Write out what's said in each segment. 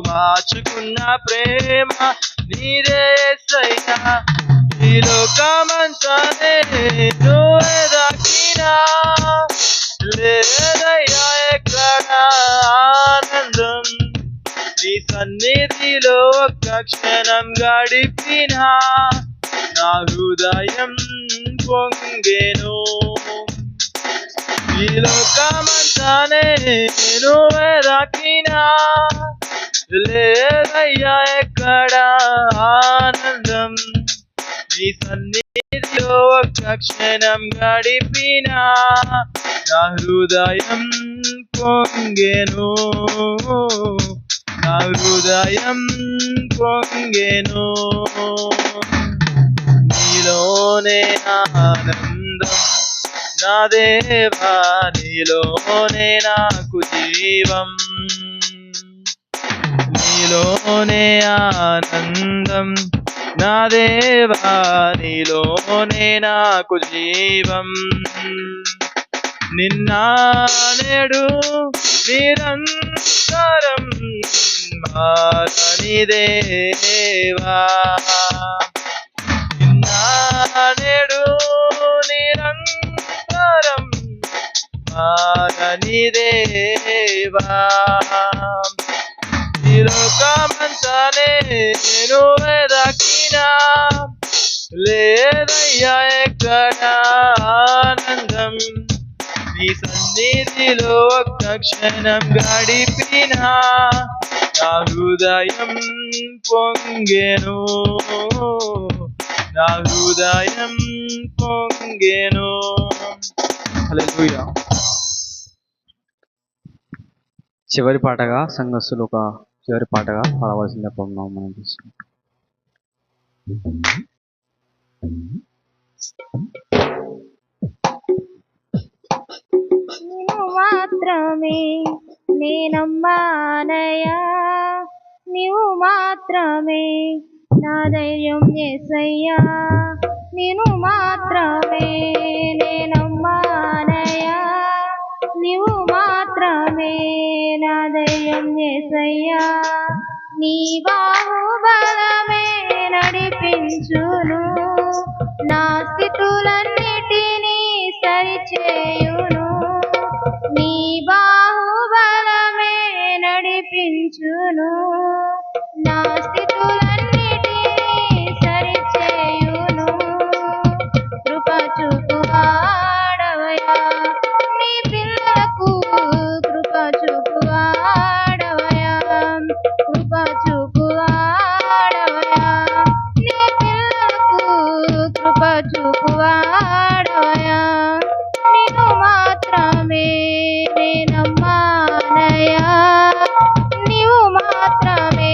మార్చుకున్న ప్రేమ నీదే యేసయ్యా. ఈ లోకమంతానే నువ్వే దాకినా లేదయ్యా ఎక్కడ ఆనందం. నీ సన్నిధిలో ఒక్క క్షణం గడిపినా నా హృదయం పొంగెను. ఈ లోకమంతానే నువ్వే దాకినా లేదయ్యా ఎక్కడ ఆనందం. నీ సన్నిధిలో ఒక్క క్షణం గడిపినా నా హృదయం పొంగెను. నా హృదయం పొంగెను. నీలోనే ఆనందం నా దేవా, నీలోనే నాకు జీవం. నీలోనే ఆనందం నా దేవా, నీలోనే నాకు జీవం. నిన్న నేడు నిరంతరం మారని దేవా. నిన్న నేడు నిరంతరం మారని దేవా. ఈ లోకమంతానే నువ్వే దాకినా లేదయ్యా ఎక్కడ ఆనందం. నీ సన్నిధిలో ఒక్క క్షణం గడిపినా నా హృదయం పొంగెను. నా హృదయం పొంగెను. హల్లెలూయా. చివరి పాటగా సంఘస్థులు ఒక చివరి పాటగా పాడవలసిందే పొందాం మనం తీసుకుంటాం. నీవు మాత్రమే నేనమ్మానయ్యా, నీవు మాత్రమే నా ధైర్యం యేసయ్యా. నీవు మాత్రమే నేనమ్మానయ్యా, నీవు మాత్రమే నా ధైర్యం యేసయ్యా. నీ బాహుబలమే నడిపించును, నా స్థితులన్నిటినీ సరిచేయును. నీ బాహుబలమే నడిపించును, నా స్థితులన్నిటినీ సరిచేయును. కృప చూపువాడవయ్యా నీ పిల్లలకు, కృప చూపువాడవయ్యా, కృప చూపువాడవయ్యా నీ పిల్లలకు, కృప చూపువాడవయ్యా. నీవు మాత్రమే నేనమ్మానయ్యా, నీవు మాత్రమే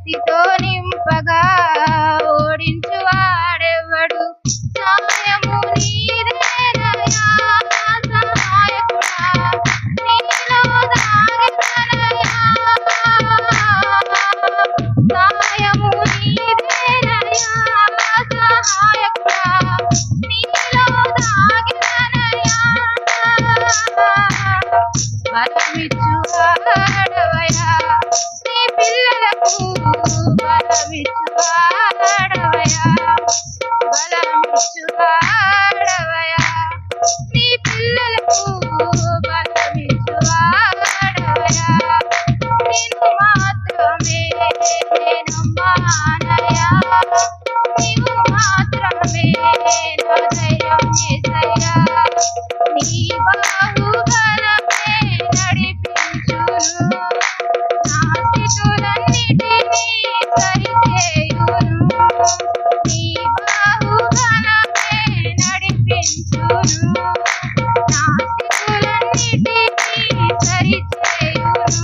శక్తితో నింపగా ఓడించు వాడెవడు సాయము నీదేనయా సహాయకుడా నీలో దాగిననయా సాయము నీదేనయా సహాయకుడా నీలో దాగిననయా బలమిచ్చు వాడవయా నీ పిల్లలకు బలమిచ్చు వాడవయా బలమిచ్చు వాడవయా నీ పిల్లలకు బలమిచ్చు వాడవయా నిన్ను మాత్రమే నమ్మానయా నీవు మాత్రమే నా ధైర్యం యేసయ్యా నీ బాహుబలమే నడిపించును నా స్థితులన్నిటినీ సరిచేయును నీ బాహుబలమే నడిపించును నా స్థితులన్నిటినీ సరిచేయును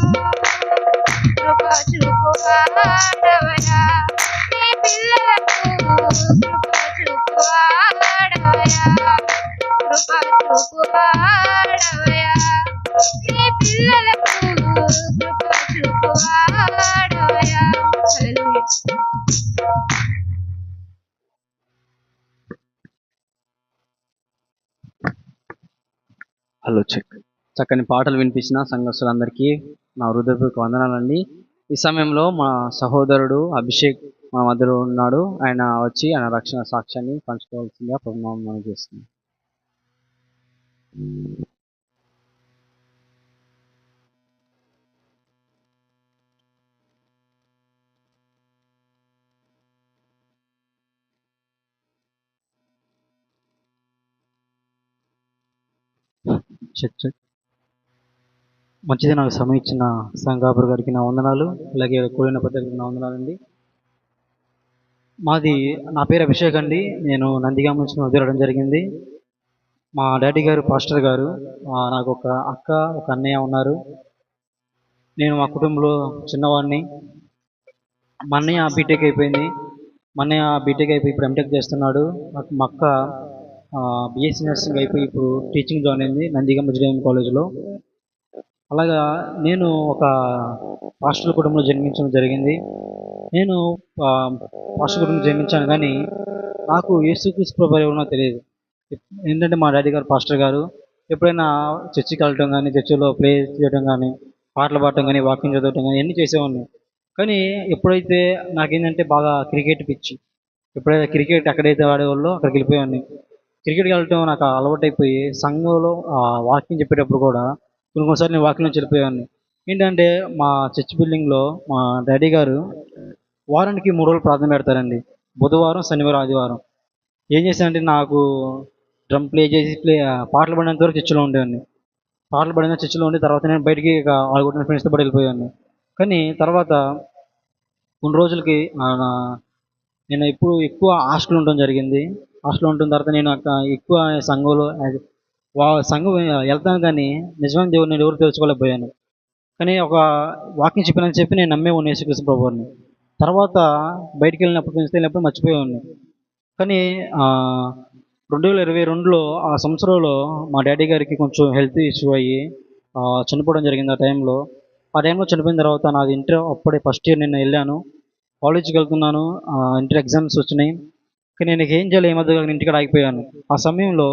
కృప చూపువాడవయా నీ పిల్లలకు కృప చూపువాడవయా కృప చూపువాడవయా నీ పిల్లలకు కృప చూపువాడవయా హల్లెలూయా. Hello check. చక్కని పాటలు వినిపించిన సంఘస్థులందరికీ నా హృదయపూర్వక వందనాలండి. ఈ సమయంలో మా సహోదరుడు అభిషేక్ మా మధ్యలో ఉన్నాడు. ఆయన వచ్చి ఆయన రక్షణ సాక్ష్యాన్ని పంచుకోవాల్సిందిగా ప్రభునామమున చేస్తున్నాం. Check check. మంచిది, నాకు సమయం ఇచ్చిన సంగాపురు గారికి నా వందనాలు, అలాగే కూడిన పద్ధతికి నా వందనాలండి. నా పేరు అభిషేక్ అండి. నేను నందిగామ నుంచి వదిలడం జరిగింది. మా డాడీ గారు పాస్టర్ గారు, నాకు ఒక అక్క ఒక అన్నయ్య ఉన్నారు. నేను మా కుటుంబంలో చిన్నవాడిని. మా అన్నయ్య బీటెక్ అయిపోయింది. మా అన్నయ్య బీటెక్ అయిపోయి ఇప్పుడు ఎంటెక్ చేస్తున్నాడు. మా అక్క బీఎస్సీ నర్సింగ్ అయిపోయి ఇప్పుడు టీచింగ్ జాయిన్ అయింది నందిగామ ఇంజనీరింగ్ కాలేజ్లో. అలాగా నేను ఒక పాస్టర్ కుటుంబంలో జన్మించడం జరిగింది. నేను పాస్టర్ కుటుంబంలో జన్మించాను, కానీ నాకు యేసుక్రీస్తు ప్రభువు ఎవరో తెలియదు. ఏంటంటే మా డాడీ గారు పాస్టర్ గారు ఎప్పుడైనా చర్చికి వెళ్ళటం కానీ, చర్చిలో ప్రే చేయడం కానీ, పాటలు పాడటం కానీ, వాక్యం చదవటం కానీ అన్నీ చేసేవాడిని. కానీ ఎప్పుడైతే నాకేంటంటే బాగా క్రికెట్ పిచ్చి, ఎప్పుడైతే క్రికెట్ ఎక్కడైతే ఆడేవాళ్ళో అక్కడికి వెళ్ళిపోయేవాడిని. క్రికెట్కి వెళ్ళటం నాకు అలవాటైపోయి సంఘంలో వాక్యం చెప్పేటప్పుడు కూడా కొన్నిసార్లు నేను వాక్యం నుంచి వెళ్ళిపోయేవాడిని. ఏంటంటే మా చర్చ్ బిల్డింగ్లో మా డాడీ గారు వారానికి 3 రోజులు ప్రార్థన పెడతారండి. బుధవారం, శనివారం, ఆదివారం. ఏం చేశానంటే నాకు డ్రమ్ ప్లే చేసి పాటలు పడినంత వరకు చర్చిలో ఉండేవాడిని. పాటలు పడిన చర్చిలో ఉండి తర్వాత నేను బయటికి ఆడుకుంటున్న ఫ్రెండ్స్తో పాటు వెళ్ళిపోయాను. కానీ తర్వాత కొన్ని రోజులకి నేను ఇప్పుడు ఎక్కువ హాస్టల్ ఉండడం జరిగింది. హాస్టల్ ఉంటున్న తర్వాత నేను ఎక్కువ సంఘంలో సంఘం వెళ్తాను, కానీ నిజమైన దేవుడు నేను ఎవరు తెలుసుకోలేకపోయాను. కానీ ఒక వాక్యం చెప్పినని చెప్పి నేను నమ్మేవాడిని యేసుక్రీస్తు ప్రభువుని. తర్వాత బయటికి వెళ్ళినప్పుడు మర్చిపోయేవాడిని. కానీ 2022లో ఆ సంవత్సరంలో మా డాడీ గారికి కొంచెం హెల్త్ ఇష్యూ అయ్యి చనిపోవడం జరిగింది. ఆ టైంలో చనిపోయిన తర్వాత నాది ఇంటర్ అప్పుడే ఫస్ట్ ఇయర్ నేను వెళ్ళాను, కాలేజీకి వెళ్తున్నాను. ఇంటర్ ఎగ్జామ్స్ వచ్చినాయి, కానీ నేను ఏం చేయాలి ఈ మధ్య ఇంటికి ఆగిపోయాను. ఆ సమయంలో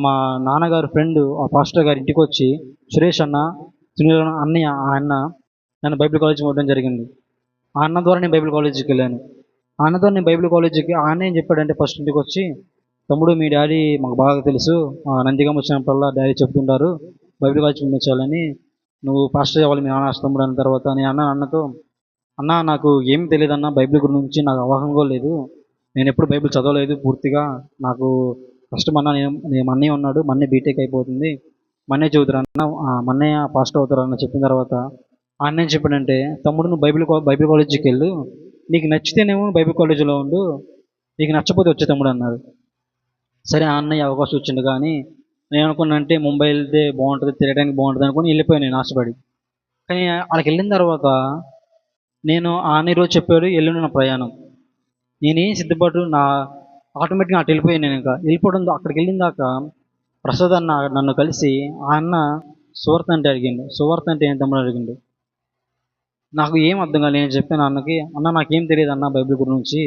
మా నాన్నగారు ఫ్రెండ్ ఆ పాస్టర్ గారి ఇంటికి వచ్చి, సురేష్ అన్న, సునీల్ అన్నయ్య, ఆ అన్న నన్ను బైబిల్ కాలేజీకి పోవడం జరిగింది. ఆ అన్న ద్వారా నేను బైబిల్ కాలేజీకి వెళ్ళాను. ఆ అన్న ద్వారా నేను బైబిల్ కాలేజీకి ఆ అన్న ఏం చెప్పాడంటే ఫస్ట్ ఇంటికి వచ్చి, తమ్ముడు మీ డాడీ మాకు బాగా తెలుసు, నందిగామ వచ్చినప్పుడల్లా డాడీ చెప్తుంటారు బైబిల్ కాలేజీ పంపించాలని, నువ్వు పాస్టర్ అవ్వాలి మీ నాన్న తమ్ముడు అన్న తర్వాత నేను అన్నతో, అన్న నాకు ఏమి తెలియదు అన్న, బైబిల్ గురించి నాకు అవగాహన కూడా లేదు, నేను ఎప్పుడు బైబిల్ చదవలేదు పూర్తిగా. నాకు ఫస్ట్ నేను మన్నయ్య ఉన్నాడు, మన్నయ్య బీటెక్ అయిపోతుంది, మన్నయ్య చదువుతారు అన్న, మన్నయ్య పాస్టర్ అవుతారు అన్న చెప్పిన తర్వాత ఆయన ఏం చెప్పాడంటే, తమ్ముడు నువ్వు బైబిల్ కాలేజీకి వెళ్ళు, నీకు నచ్చితేనేమో బైబిల్ కాలేజీలో ఉండు, నీకు నచ్చపోతే వచ్చే తమ్ముడు అన్నారు. సరే ఆ అన్నయ్య అవకాశం వచ్చింది, కానీ నేను అనుకున్నానంటే ముంబై వెళ్తే బాగుంటుంది, తిరగడానికి బాగుంటుంది అనుకుని వెళ్ళిపోయాను నేను ఆశపడి. కానీ వాళ్ళకి వెళ్ళిన తర్వాత నేను ఆని రోజు చెప్పాడు ఎల్లుండి నా ప్రయాణం. నేనేం సిద్ధపడు నా ఆటోమేటిక్గా అటు వెళ్ళిపోయాను. నేను ఇంకా వెళ్ళిపోవడం అక్కడికి వెళ్ళిన దాకా ప్రసాద్ అన్న నన్ను కలిసి ఆ అన్న సువార్త అంటే అడిగిండు. సువార్త అంటే ఏం తమ్ముడు అడిగిండు. నాకు ఏం అర్థం కాలేదు. నేను చెప్పాను అన్నకి, అన్న నాకేం తెలియదు అన్న బైబిల్ గురించి,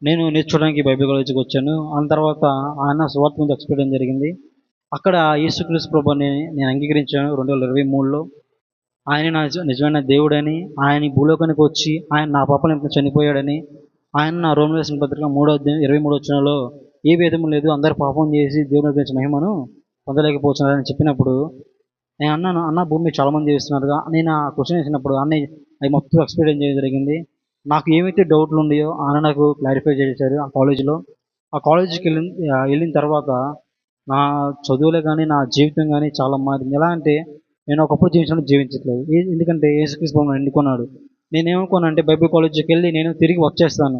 నేను నేర్చుకోవడానికి బైబిల్ కాలేజీకి వచ్చాను. ఆ తర్వాత ఆయన సువార్త గురించి ఎక్స్ప్లెయిన్ జరిగింది. అక్కడ యేసుక్రీస్తు ప్రభుని నేను అంగీకరించాను 2023లో. ఆయన నా నిజమైన దేవుడని, ఆయన ఈ భూలోకానికి వచ్చి ఆయన నా పాపల నిమిత్తం చనిపోయాడని, ఆయన నా రోమియోలు రాసిన పత్రిక 3:23 వచనంలో ఏ భేదము లేదు, అందరు పాపం చేసి దేవుని గురించి మహిమను పొందలేకపోతున్నారని చెప్పినప్పుడు నేను అన్నాను, అన్న భూమి మీద చాలామంది చేస్తున్నారుగా. నేను ఆ క్వశ్చన్ వేసినప్పుడు అన్నయ్య అవి మొత్తం ఎక్స్ప్లెయిన్ చేయడం జరిగింది. నాకు ఏమైతే డౌట్లు ఉన్నాయో ఆయన నాకు క్లారిఫై చేశారు ఆ కాలేజీలో. ఆ కాలేజీకి వెళ్ళిన తర్వాత నా చదువులే కానీ నా జీవితం కానీ చాలా మారింది. ఎలా అంటే నేను ఒకప్పుడు జీవించడం జీవించట్లేదు. ఎందుకంటే యేసుక్రీస్తు నన్ను ఎన్నుకున్నాడు. నేనేమనుకున్నానంటే బైబిల్ కాలేజీకి వెళ్ళి నేను తిరిగి వచ్చేస్తాను,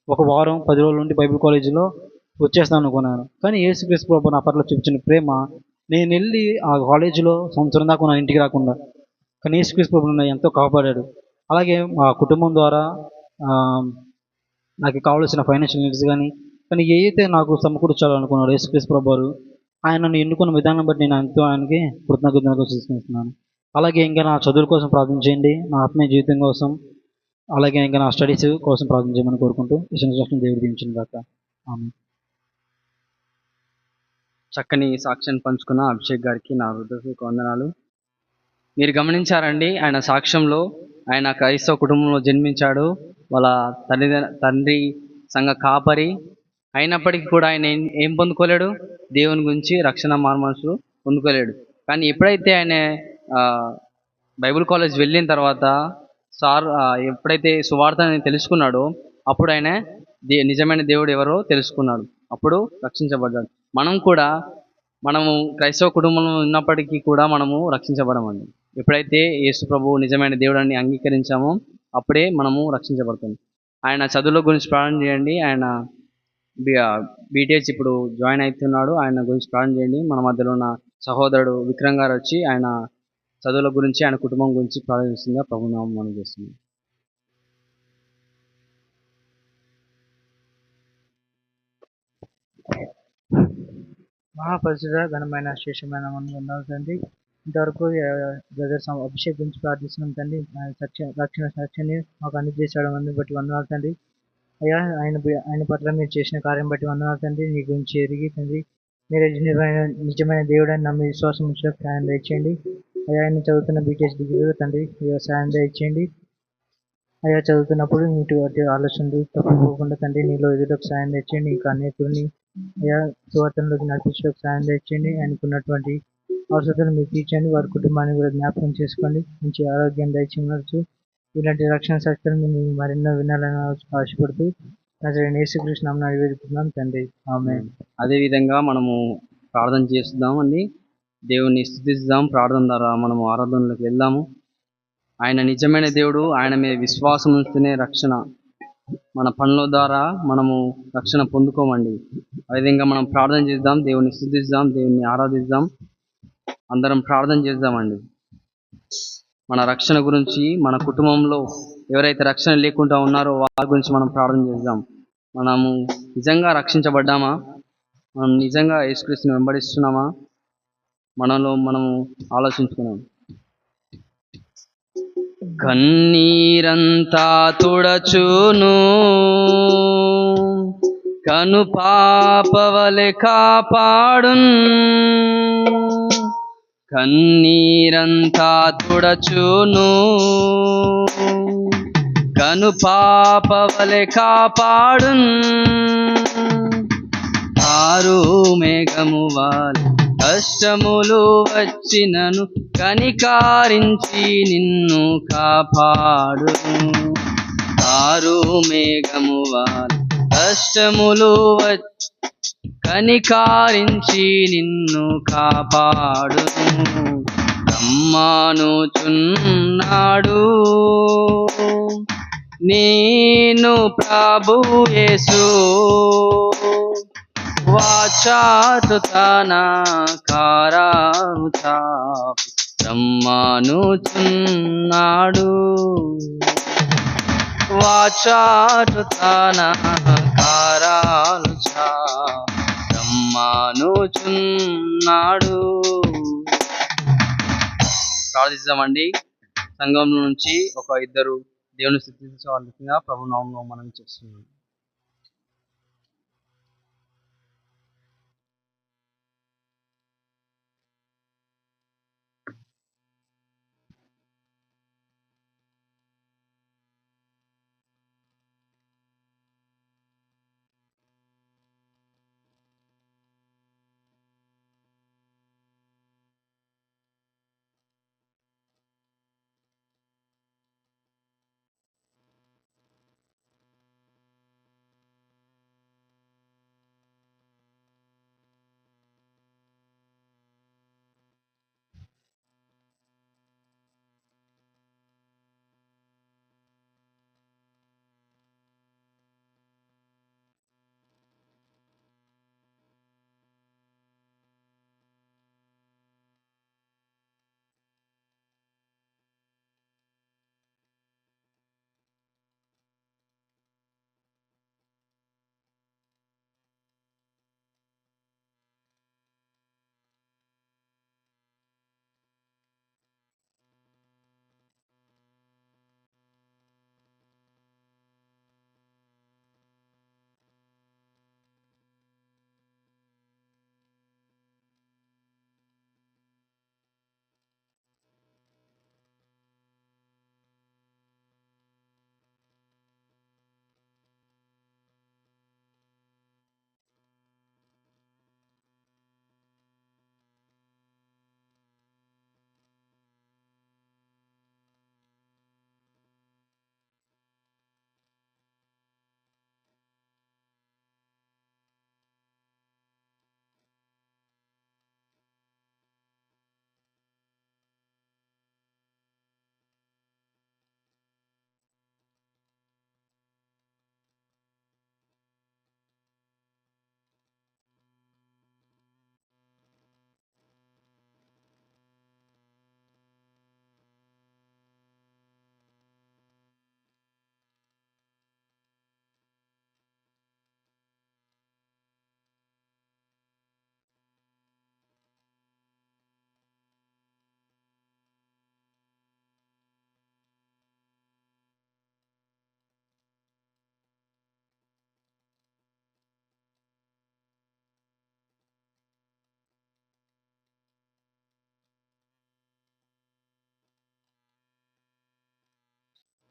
ఒక వారం 10 రోజుల నుండి బైబిల్ కాలేజీలో వచ్చేస్తాను అనుకున్నాను. కానీ యేసుక్రీస్తు ప్రభు నా పట్ల చూపించిన ప్రేమ, నేను వెళ్ళి ఆ కాలేజీలో సంవత్సరం దాకా నా ఇంటికి రాకుండా కానీ యేసుక్రీస్తు ప్రభు నన్ను ఎంతో కాపాడాడు. అలాగే మా కుటుంబం ద్వారా నాకు కావాల్సిన ఫైనాన్షియల్ నీడ్స్ కానీ ఏదైతే నాకు సమకూర్చాలనుకున్నాడు యేసుక్రీస్తు ప్రభు వారు, ఆయన నన్ను ఎన్నుకున్న విధానం బట్టి నేను ఎంతో ఆయనకి కృతజ్ఞతలు చూస్తున్నాను. అలాగే ఇంకా నా చదువుల కోసం ప్రార్థించేయండి, నా ఆత్మీయ జీవితం కోసం, అలాగే ఇంకా నా స్టడీస్ కోసం ప్రార్థన చేయమని కోరుకుంటూ ఈ సంవత్సరం దేవుడు దీవించిన దాకా. ఆమె చక్కని సాక్ష్యాన్ని పంచుకున్న అభిషేక్ గారికి నా హృదయపూర్వక వందనాలు. మీరు గమనించారండి, ఆయన సాక్ష్యంలో ఆయన క్రైస్తవ కుటుంబంలో జన్మించాడు. వాళ్ళ తండ్రి సంఘ కాపరి అయినప్పటికీ కూడా ఆయన ఏం పొందుకోలేడు, దేవుని గురించి రక్షణ మార్మనసు పొందుకోలేడు. కానీ ఎప్పుడైతే ఆయన బైబిల్ కాలేజ్ వెళ్ళిన తర్వాత ఎప్పుడైతే సువార్తని తెలుసుకున్నాడో అప్పుడు ఆయన నిజమైన దేవుడు ఎవరో తెలుసుకున్నాడు, అప్పుడు రక్షించబడ్డాడు. మనము క్రైస్తవ కుటుంబంలో ఉన్నప్పటికీ కూడా మనము రక్షించబడమండి. ఎప్పుడైతే యేసు ప్రభువు నిజమైన దేవుడాన్ని అంగీకరించామో అప్పుడే మనము రక్షించబడతాం. ఆయన చదువుల గురించి ప్రార్థన చేయండి. ఆయన బీటీహెచ్ ఇప్పుడు జాయిన్ అవుతున్నాడు, ఆయన గురించి ప్రార్థన చేయండి. మన మధ్యలో ఉన్న సహోదరుడు విక్రమ్ గారు వచ్చి ఆయన చదువుల గురించి ఆయన కుటుంబం గురించి ప్రార్థిస్తుందిగా ప్రభునామం మనం చేస్తున్నాం. మహాపరిశుద్ధ ఘనమైన శేషమైన మనం తండ్రి, ఇంతవరకు బ్రదర్స్ అభిషేక్ గురించి ప్రార్థిస్తున్నాం తండ్రి. రక్షణ సాక్ష్యాన్ని మాకు అందజేసాడు, అందుని బట్టి వందనాలు తండ్రి. అయ్యా ఆయన పట్ల మీరు చేసిన కార్యం బట్టి వందనాలు తండ్రి. నీ గురించి ఎరిగి తండ్రి మీరే నిజమైన దేవుడని నమ్మి విశ్వాసం ఉంచడానికి సాయం దయచేయండి. అయ్యా ఆయన చదువుతున్న బీటీహెచ్ డిగ్రీలో తండ్రి సాయం దయచేయండి. అయ్యా చదువుతున్నప్పుడు నీటి ఆలోచనలు తప్పుకోకుండా తండ్రి నీలో ఎదుటకు సాయం తెచ్చేయండి. ఇంకా అనేకుల్ని అయ్యా సువార్తలోకి నడిపించడానికి సాయం తెచ్చేయండి. ఆయనకున్నటువంటి అవసరాలు మీరు తీర్చండి, వారి కుటుంబాన్ని కూడా జ్ఞాపకం చేసుకోండి, మంచి ఆరోగ్యం దయచేయవచ్చు. ఇలాంటి రక్షణ సత్యాలను మేము మరెన్నో వినాలని ఆశపడుతూ యేసుక్రీస్తు నామమున వేడుకుంటున్నాం తండ్రి, ఆమేన్. అదేవిధంగా మనము ప్రార్థన చేస్తున్నాం అండి, దేవుని స్తుతిద్దాం. ప్రార్థన ద్వారా మనము ఆరాధనలోకి వెళ్దాము. ఆయన నిజమైన దేవుడు, ఆయన మీద విశ్వాసం ఉంటేనే రక్షణ. మన పనుల ద్వారా మనము రక్షణ పొందుకోమండి. అదేవిధంగా మనం ప్రార్థన చేద్దాం, దేవుని స్తుతిద్దాం, దేవుని ఆరాధిద్దాం. అందరం ప్రార్థన చేద్దామండి. మన రక్షణ గురించి, మన కుటుంబంలో ఎవరైతే రక్షణ లేకుండా ఉన్నారో వారి గురించి మనం ప్రార్థన చేద్దాం. మనము నిజంగా రక్షించబడ్డామా? మనం నిజంగా యేసుక్రీస్తుని వెంబడిస్తున్నామా? మనలో మనము ఆలోచించుకున్నాం. కన్నీరంతా తుడచును, కను పాపవలె కాపాడున్. కన్నీరంతా తుడచును, కను పాపవలె కాపాడున్. ఆరు మేఘము వాలె కష్టములు వచ్చినను కనికారించి నిన్ను కాపాడును. ఆరు మేఘము వాలె కష్టములు కనికారించి నిన్ను కాపాడును. రమ్మానుచున్నాడు నేను ప్రభు యేసు, వాచాతు తన కారాను చాపి రమ్మానుచున్నాడు. వాచాటు తన కారాలు రమ్మానుచున్నాడు. ప్రార్థిస్తామండి. సంఘంలో నుంచి ఒక ఇద్దరు దేవుని స్థుతించవలసిందిగా ప్రభు నామములో మనం చేస్తున్నాం.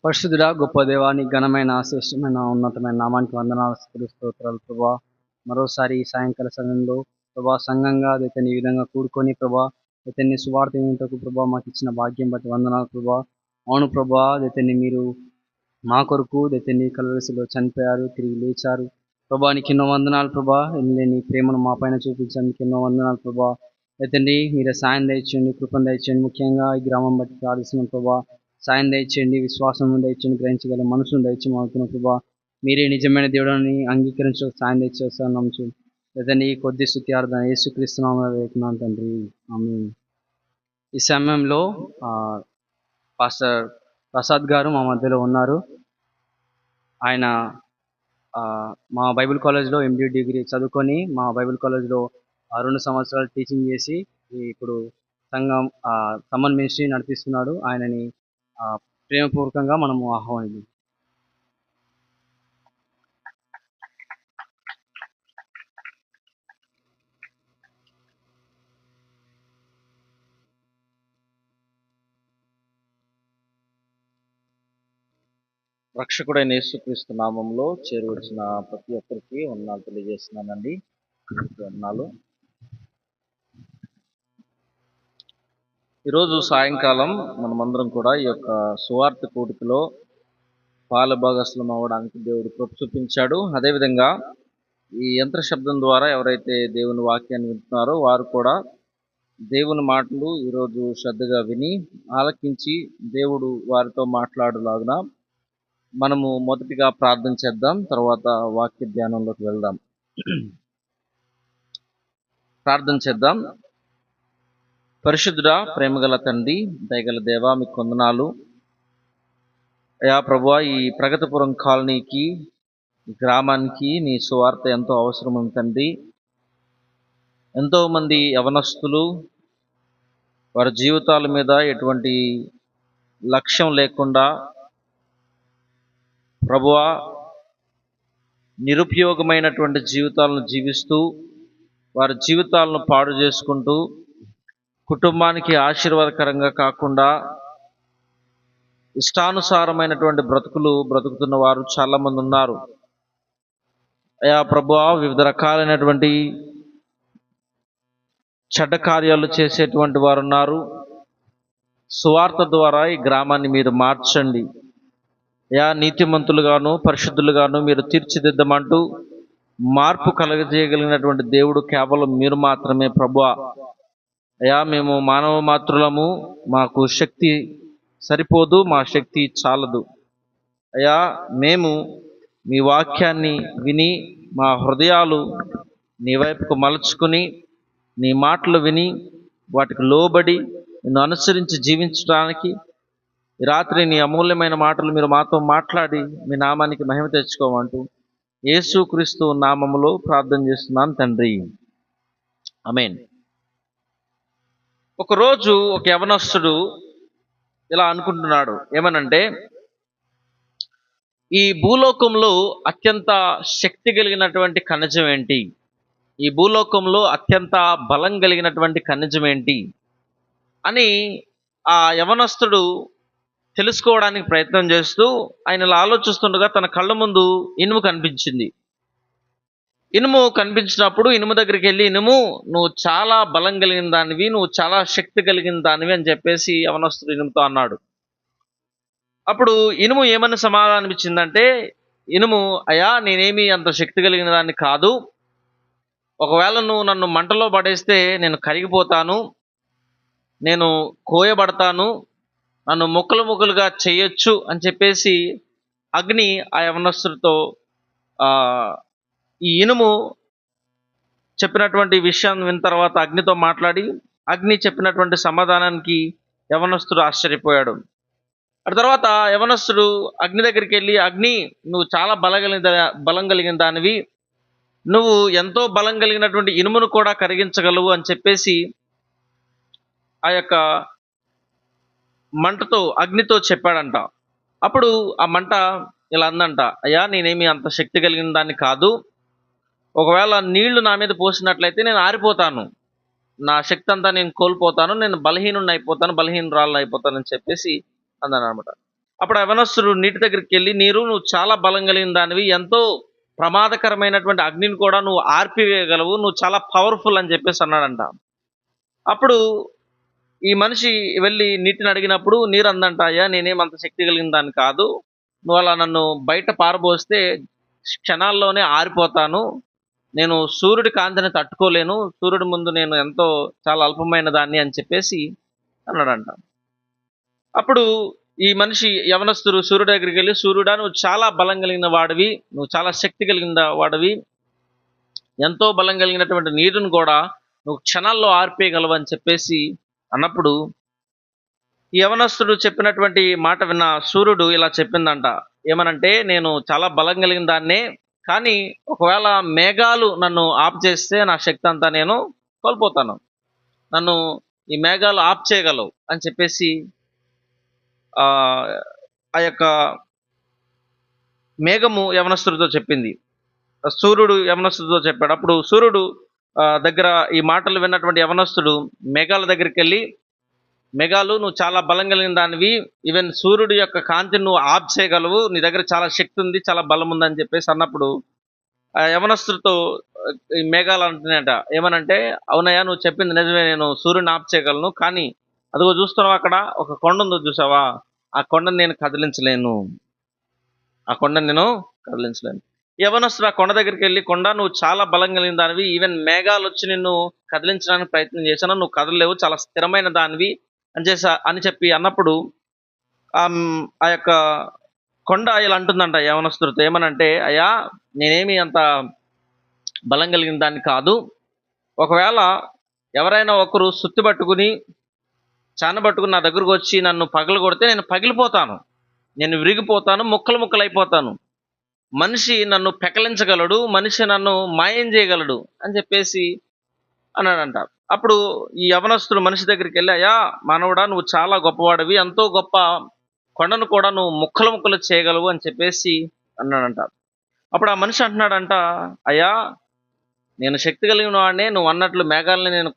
పరిశుద్ధుడా, గొప్ప దేవాని ఘనమైన శ్రేష్టమైన ఉన్నతమైన నామానికి వందనాలు, స్తోత్రాలు ప్రభా. మరోసారి ఈ సాయంకాల సమయంలో ప్రభా సంఘంగా అయితే ఈ విధంగా కూడుకొని ప్రభా అయితే నీ సువార్త ఏమిటకు ప్రభా మాకు ఇచ్చిన భాగ్యం బట్టి వందనాలు ప్రభా. అవును ప్రభా, అయితే మీరు మా కొరకు అయితే నీ కలవరిశిలో చనిపోయారు, తిరిగి లేచారు ప్రభా. నీకు ఎన్నో వందనాలు ప్రభా. నీ ప్రేమను మా పైన చూపించడానికి ఎన్నో వందనాలు ప్రభా. అయితే మీరే సాయం దయచేయండి, కృపను దయచేయండి. ముఖ్యంగా ఈ గ్రామం బట్టి ప్రార్థిస్తున్నాం ప్రభా. సాయం దయచేయండి, విశ్వాసం దయచేయండి, గ్రహించగల మనసును దయచేయమవుతున్నాం ప్రభా. మీరే నిజమైన దేవుడిని అంగీకరించడానికి సాయం దయచేస్తున్నాం. అయితే నీ కొద్ది స్తుత్యార్థన యేసుక్రీస్తునామములో వేడుకున్నాను తండ్రి, ఆమేన్. ఈ సమయంలో పాస్టర్ ప్రసాద్ గారు మా మధ్యలో ఉన్నారు. ఆయన మా బైబిల్ కాలేజ్లో ఎండి డిగ్రీ చదువుకొని మా బైబిల్ కాలేజ్లో 2 సంవత్సరాలు టీచింగ్ చేసి ఇప్పుడు సంఘం సమ్మన్ మినిస్ట్రీ నడిపిస్తున్నాడు. ఆయనని ప్రేమపూర్వకంగా మనము ఆహ్వానిద్దాం. రక్షకుడైన యేసుక్రీస్తు నామంలో చేరువచ్చిన ప్రతి ఒక్కరికి వందనాలు తెలియజేస్తున్నానండి. వందనాలు. ఈరోజు సాయంకాలం మనమందరం కూడా ఈ యొక్క సువార్త కూడికలో పాలుభాగస్లం అవ్వడానికి దేవుడు కృప చూపించాడు. అదేవిధంగా ఈ యంత్ర శబ్దం ద్వారా ఎవరైతే దేవుని వాక్యాన్ని వింటున్నారో వారు కూడా దేవుని మాటలు ఈరోజు శ్రద్ధగా విని ఆలకించి దేవుడు వారితో మాట్లాడులాగున మనము మొదటిగా ప్రార్థన చేద్దాం, తర్వాత వాక్య ధ్యానంలోకి వెళ్దాం. ప్రార్థన చేద్దాం. పరిశుద్ధుడా, ప్రేమగల తండ్రి, దయగల దేవా, మీకు వందనాలు. అయా ప్రభువా, ఈ ప్రగతిపురం కాలనీకి, ఈ గ్రామానికి నీ సువార్త ఎంతో అవసరం ఉంది తండ్రి. ఎంతోమంది యవనస్తులు వారి జీవితాల మీద ఎటువంటి లక్ష్యం లేకుండా ప్రభువా నిరుపయోగమైనటువంటి జీవితాలను జీవిస్తూ వారి జీవితాలను పాడు చేసుకుంటూ కుటుంబానికి ఆశీర్వాదకరంగా కాకుండా ఇష్టానుసారమైనటువంటి బ్రతుకులు బ్రతుకుతున్న వారు చాలామంది ఉన్నారు. అయా ప్రభువా, వివిధ రకాలైనటువంటి చెడ్డ కార్యాలు చేసేటువంటి వారు ఉన్నారు. సువార్త ద్వారా ఈ గ్రామాన్ని మీరు మార్చండి. అయా నీతిమంతులుగాను పరిశుద్ధులుగాను మీరు తీర్చిదిద్దమంటూ మార్పు కలగజేయగలిగినటువంటి దేవుడు కేవలం మీరు మాత్రమే ప్రభువా. అయా మేము మానవ మాత్రులము, మాకు శక్తి సరిపోదు, మా శక్తి చాలదు. అయా మేము మీ వాక్యాన్ని విని మా హృదయాలు నీ వైపుకు మలుచుకుని నీ మాటలు విని వాటికి లోబడి నిన్ను అనుసరించి జీవించడానికి ఈ రాత్రి నీ అమూల్యమైన మాటలు మీరు మాతో మాట్లాడి మీ నామానికి మహిమ తెచ్చుకోమంటూ యేసుక్రీస్తు నామములో ప్రార్థన చేస్తున్నాను తండ్రి, ఆమేన్. ఒకరోజు ఒక యవనస్తుడు ఇలా అనుకుంటున్నాడు. ఏమనంటే, ఈ భూలోకంలో అత్యంత శక్తి కలిగినటువంటి ఖనిజం ఏంటి, ఈ భూలోకంలో అత్యంత బలం కలిగినటువంటి ఖనిజం ఏంటి అని ఆ యవనస్తుడు తెలుసుకోవడానికి ప్రయత్నం చేస్తూ ఆయన ఇలా ఆలోచిస్తుండగా తన కళ్ళ ముందు ఇనుము కనిపించింది. ఇనుము కనిపించినప్పుడు ఇనుము దగ్గరికి వెళ్ళి, ఇనుము నువ్వు చాలా బలం కలిగిన దానివి, నువ్వు చాలా శక్తి కలిగిన దానివి అని చెప్పేసి యవనస్తుడు ఇనుముతో అన్నాడు. అప్పుడు ఇనుము ఏమని సమాధానం ఇచ్చిందంటే, ఇనుము, అయ్యా నేనేమి అంత శక్తి కలిగిన దాన్ని కాదు, ఒకవేళ నువ్వు నన్ను మంటలో పడేస్తే నేను కరిగిపోతాను, నేను కోయబడతాను, నన్ను ముక్కలు ముక్కలుగా చేయొచ్చు అని చెప్పేసి అగ్ని ఆ యవనస్తుడితో ఈ ఇనుము చెప్పినటువంటి విషయాన్ని విన్న తర్వాత అగ్నితో మాట్లాడి అగ్ని చెప్పినటువంటి సమాధానానికి యవనస్తుడు ఆశ్చర్యపోయాడు. ఆ తర్వాత యవనస్తుడు అగ్ని దగ్గరికి వెళ్ళి, అగ్ని నువ్వు చాలా బలం కలిగిన దానివి, నువ్వు ఎంతో బలం కలిగినటువంటి ఇనుమును కూడా కరిగించగలవు అని చెప్పేసి ఆ యొక్క మంటతో అగ్నితో చెప్పాడంట. అప్పుడు ఆ మంట ఇలా అందంట, అయ్యా నేనేమి అంత శక్తి కలిగిన దాన్ని కాదు, ఒకవేళ నీళ్లు నా మీద పోసినట్లయితే నేను ఆరిపోతాను, నా శక్తి అంతా నేను కోల్పోతాను, నేను బలహీనుడిని అయిపోతాను, బలహీనురాలను అయిపోతాను అని చెప్పేసి అన్నాను అనమాట. అప్పుడు యవనస్తుడు నీటి దగ్గరికి వెళ్ళి, నీరు నువ్వు చాలా బలం కలిగిన దానివి, ఎంతో ప్రమాదకరమైనటువంటి అగ్నిని కూడా నువ్వు ఆర్పివేయగలవు, నువ్వు చాలా పవర్ఫుల్ అని చెప్పేసి అన్నాడంట. అప్పుడు ఈ మనిషి వెళ్ళి నీటిని అడిగినప్పుడు నీరు అందంట, అయ్యా నేనేమంత శక్తి కలిగిన దాన్ని కాదు, నువ్వు అలా నన్ను బయట పారబోస్తే క్షణాల్లోనే ఆరిపోతాను, నేను సూర్యుడి కాంతిని తట్టుకోలేను, సూర్యుడి ముందు నేను ఎంతో చాలా అల్పమైన దాన్ని అని చెప్పేసి అన్నాడంట. అప్పుడు ఈ మనిషి యవనస్తుడు సూర్యుడి దగ్గరికి వెళ్ళి, సూర్యుడా నువ్వు చాలా బలం కలిగిన వాడివి, నువ్వు చాలా శక్తి కలిగిన వాడివి, ఎంతో బలం కలిగినటువంటి నీరుని కూడా నువ్వు క్షణాల్లో ఆర్పేయగలవు అని చెప్పేసి అన్నప్పుడు ఈ యవనస్తుడు చెప్పినటువంటి మాట విన్న సూర్యుడు ఇలా చెప్పిందంట, ఏమనంటే, నేను చాలా బలం కలిగిన దాన్నే, కానీ ఒకవేళ మేఘాలు నన్ను ఆఫ్ చేస్తే నా శక్తి అంతా నేను కోల్పోతాను, నన్ను ఈ మేఘాలు ఆఫ్ చేయగలవు అని చెప్పేసి ఆ యొక్క మేఘము యవనస్తుడితో చెప్పింది. సూర్యుడు యవనస్తుడితో చెప్పాడు. అప్పుడు సూర్యుడు దగ్గర ఈ మాటలు విన్నటువంటి యవనస్తుడు మేఘాల దగ్గరికి వెళ్ళి, మేఘాలు నువ్వు చాలా బలం కలిగిన దానివి, ఈవెన్ సూర్యుడి యొక్క కాంతిని నువ్వు ఆఫ్ చేయగలవు, నీ దగ్గర చాలా శక్తి ఉంది, చాలా బలం ఉందని చెప్పేసి అన్నప్పుడు యవనస్తుడితో ఈ మేఘాలు అంటున్నాయంట, ఏమనంటే, అవునయ్యా నువ్వు చెప్పింది నిజమే, నేను సూర్యుని ఆఫ్ చేయగలను, కానీ అదిగో చూస్తున్నావు అక్కడ ఒక కొండ ఉందో చూసావా, ఆ కొండను నేను కదిలించలేను, ఆ కొండను నేను కదిలించలేను. యవనస్తుడు ఆ కొండ దగ్గరికి వెళ్ళి, కొండ నువ్వు చాలా బలం కలిగిన దానివి, ఈవెన్ మేఘాలు వచ్చి నిన్ను కదిలించడానికి ప్రయత్నం చేశాను, నువ్వు కదలలేవు, చాలా స్థిరమైన దానివి అని చెప్పి అన్నప్పుడు ఆ యొక్క కొండ ఇలా అంటుందంట యవనస్తుడితో, ఏమనంటే, అయ్యా నేనేమి అంత బలం కలిగిన దాన్ని కాదు, ఒకవేళ ఎవరైనా ఒకరు సుత్తి పట్టుకుని చానబట్టుకుని నా దగ్గరకు వచ్చి నన్ను పగలగొడితే నేను పగిలిపోతాను, నేను విరిగిపోతాను, ముక్కలు ముక్కలు అయిపోతాను. మనిషి నన్ను పెకలించగలడు, మనిషి నన్ను మాయం చేయగలడు అని చెప్పేసి అన్నాడంట. అప్పుడు ఈ యవనస్తుడు మనిషి దగ్గరికి వెళ్ళి, అయ్యా మానవుడా, నువ్వు చాలా గొప్పవాడివి, ఎంతో గొప్ప కొండను కూడా నువ్వు ముక్కలు ముక్కలు చేయగలవు అని చెప్పేసి అన్నాడంట. అప్పుడు ఆ మనిషి అంటున్నాడంట, అయ్యా నేను శక్తి కలిగిన వాడినే, నువ్వు అన్నట్లు మేఘాలని నేను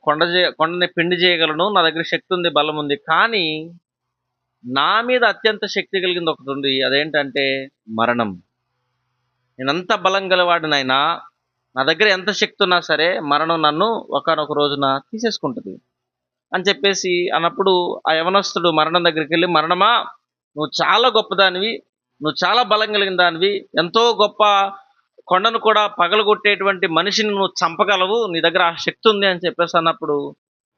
కొండని పిండి చేయగలను, నా దగ్గర శక్తి ఉంది, బలం ఉంది. కానీ నా మీద అత్యంత శక్తి కలిగింది ఒకటి ఉంది, అదేంటంటే మరణం. నేనంత బలం గలవాడినైనా, నా దగ్గర ఎంత శక్తి ఉన్నా సరే మరణం నన్ను ఒకానొక రోజున తీసేసుకుంటుంది అని చెప్పేసి అన్నప్పుడు ఆ యవనస్తుడు మరణం దగ్గరికి వెళ్ళి, మరణమా, నువ్వు చాలా గొప్పదానివి, నువ్వు చాలా బలం కలిగిన దానివి, ఎంతో గొప్ప కొండను కూడా పగలగొట్టేటువంటి మనిషిని నువ్వు చంపగలవు, నీ దగ్గర ఆ శక్తి ఉంది అని చెప్పేసి అన్నప్పుడు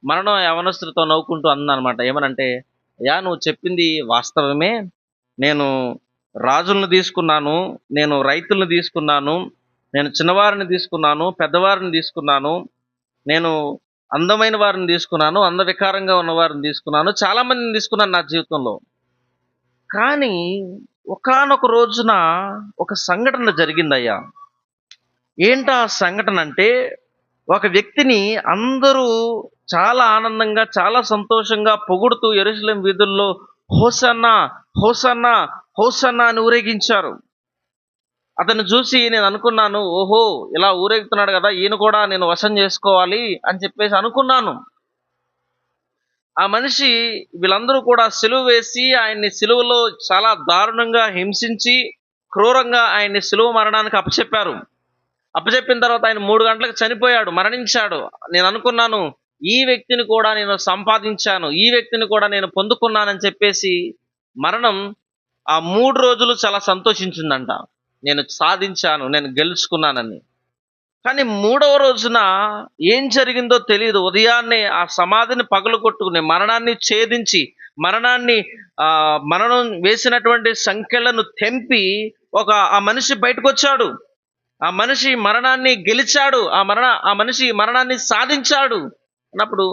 మరణం యవనస్తుడితో నవ్వుకుంటూ అందనమాట. ఏమనంటే, అయ్యా నువ్వు చెప్పింది వాస్తవమే, నేను రాజులను తీసుకున్నాను, నేను రైతులను తీసుకున్నాను, నేను చిన్నవారిని తీసుకున్నాను, పెద్దవారిని తీసుకున్నాను, నేను అందమైన వారిని తీసుకున్నాను, అందవికారంగా ఉన్న వారిని తీసుకున్నాను, చాలా మందిని తీసుకున్నాను నా జీవితంలో. కానీ ఒకానొక రోజున ఒక సంఘటన జరిగిందయ్యా. ఏంటా సంఘటన అంటే, ఒక వ్యక్తిని అందరూ చాలా ఆనందంగా, చాలా సంతోషంగా పొగుడుతూ యెరూషలేం వీధుల్లో హోసన్నా హోసన్నా హోసన్నా అని ఊరేగించారు. అతను చూసి నేను అనుకున్నాను, ఓహో ఇలా ఊరేగుతున్నాడు కదా, ఈయన కూడా నేను వశం చేసుకోవాలి అని చెప్పేసి అనుకున్నాను. ఆ మనిషి వీళ్ళందరూ కూడా సిలువ వేసి ఆయన్ని సిలువలో చాలా దారుణంగా హింసించి క్రూరంగా ఆయన్ని సిలువ మరణానికి అప్పచెప్పిన తర్వాత ఆయన 3 గంటలకు చనిపోయాడు, మరణించాడు. నేను అనుకున్నాను, ఈ వ్యక్తిని కూడా నేను సంపాదించాను, ఈ వ్యక్తిని కూడా నేను పొందుకున్నానని చెప్పేసి మరణం ఆ 3 రోజులు చాలా సంతోషించిందంట. నేను సాధించాను, నేను గెలుచుకున్నానని. కానీ 3వ రోజున ఏం జరిగిందో తెలియదు. ఉదయాన్నే ఆ సమాధిని పగలగొట్టుకుని మరణాన్ని ఛేదించి మరణం వేసినటువంటి సంఖ్యలను తెంపి ఆ మనిషి బయటకు వచ్చాడు. ఆ మనిషి మరణాన్ని గెలిచాడు, ఆ మనిషి మరణాన్ని సాధించాడు అన్నప్పుడు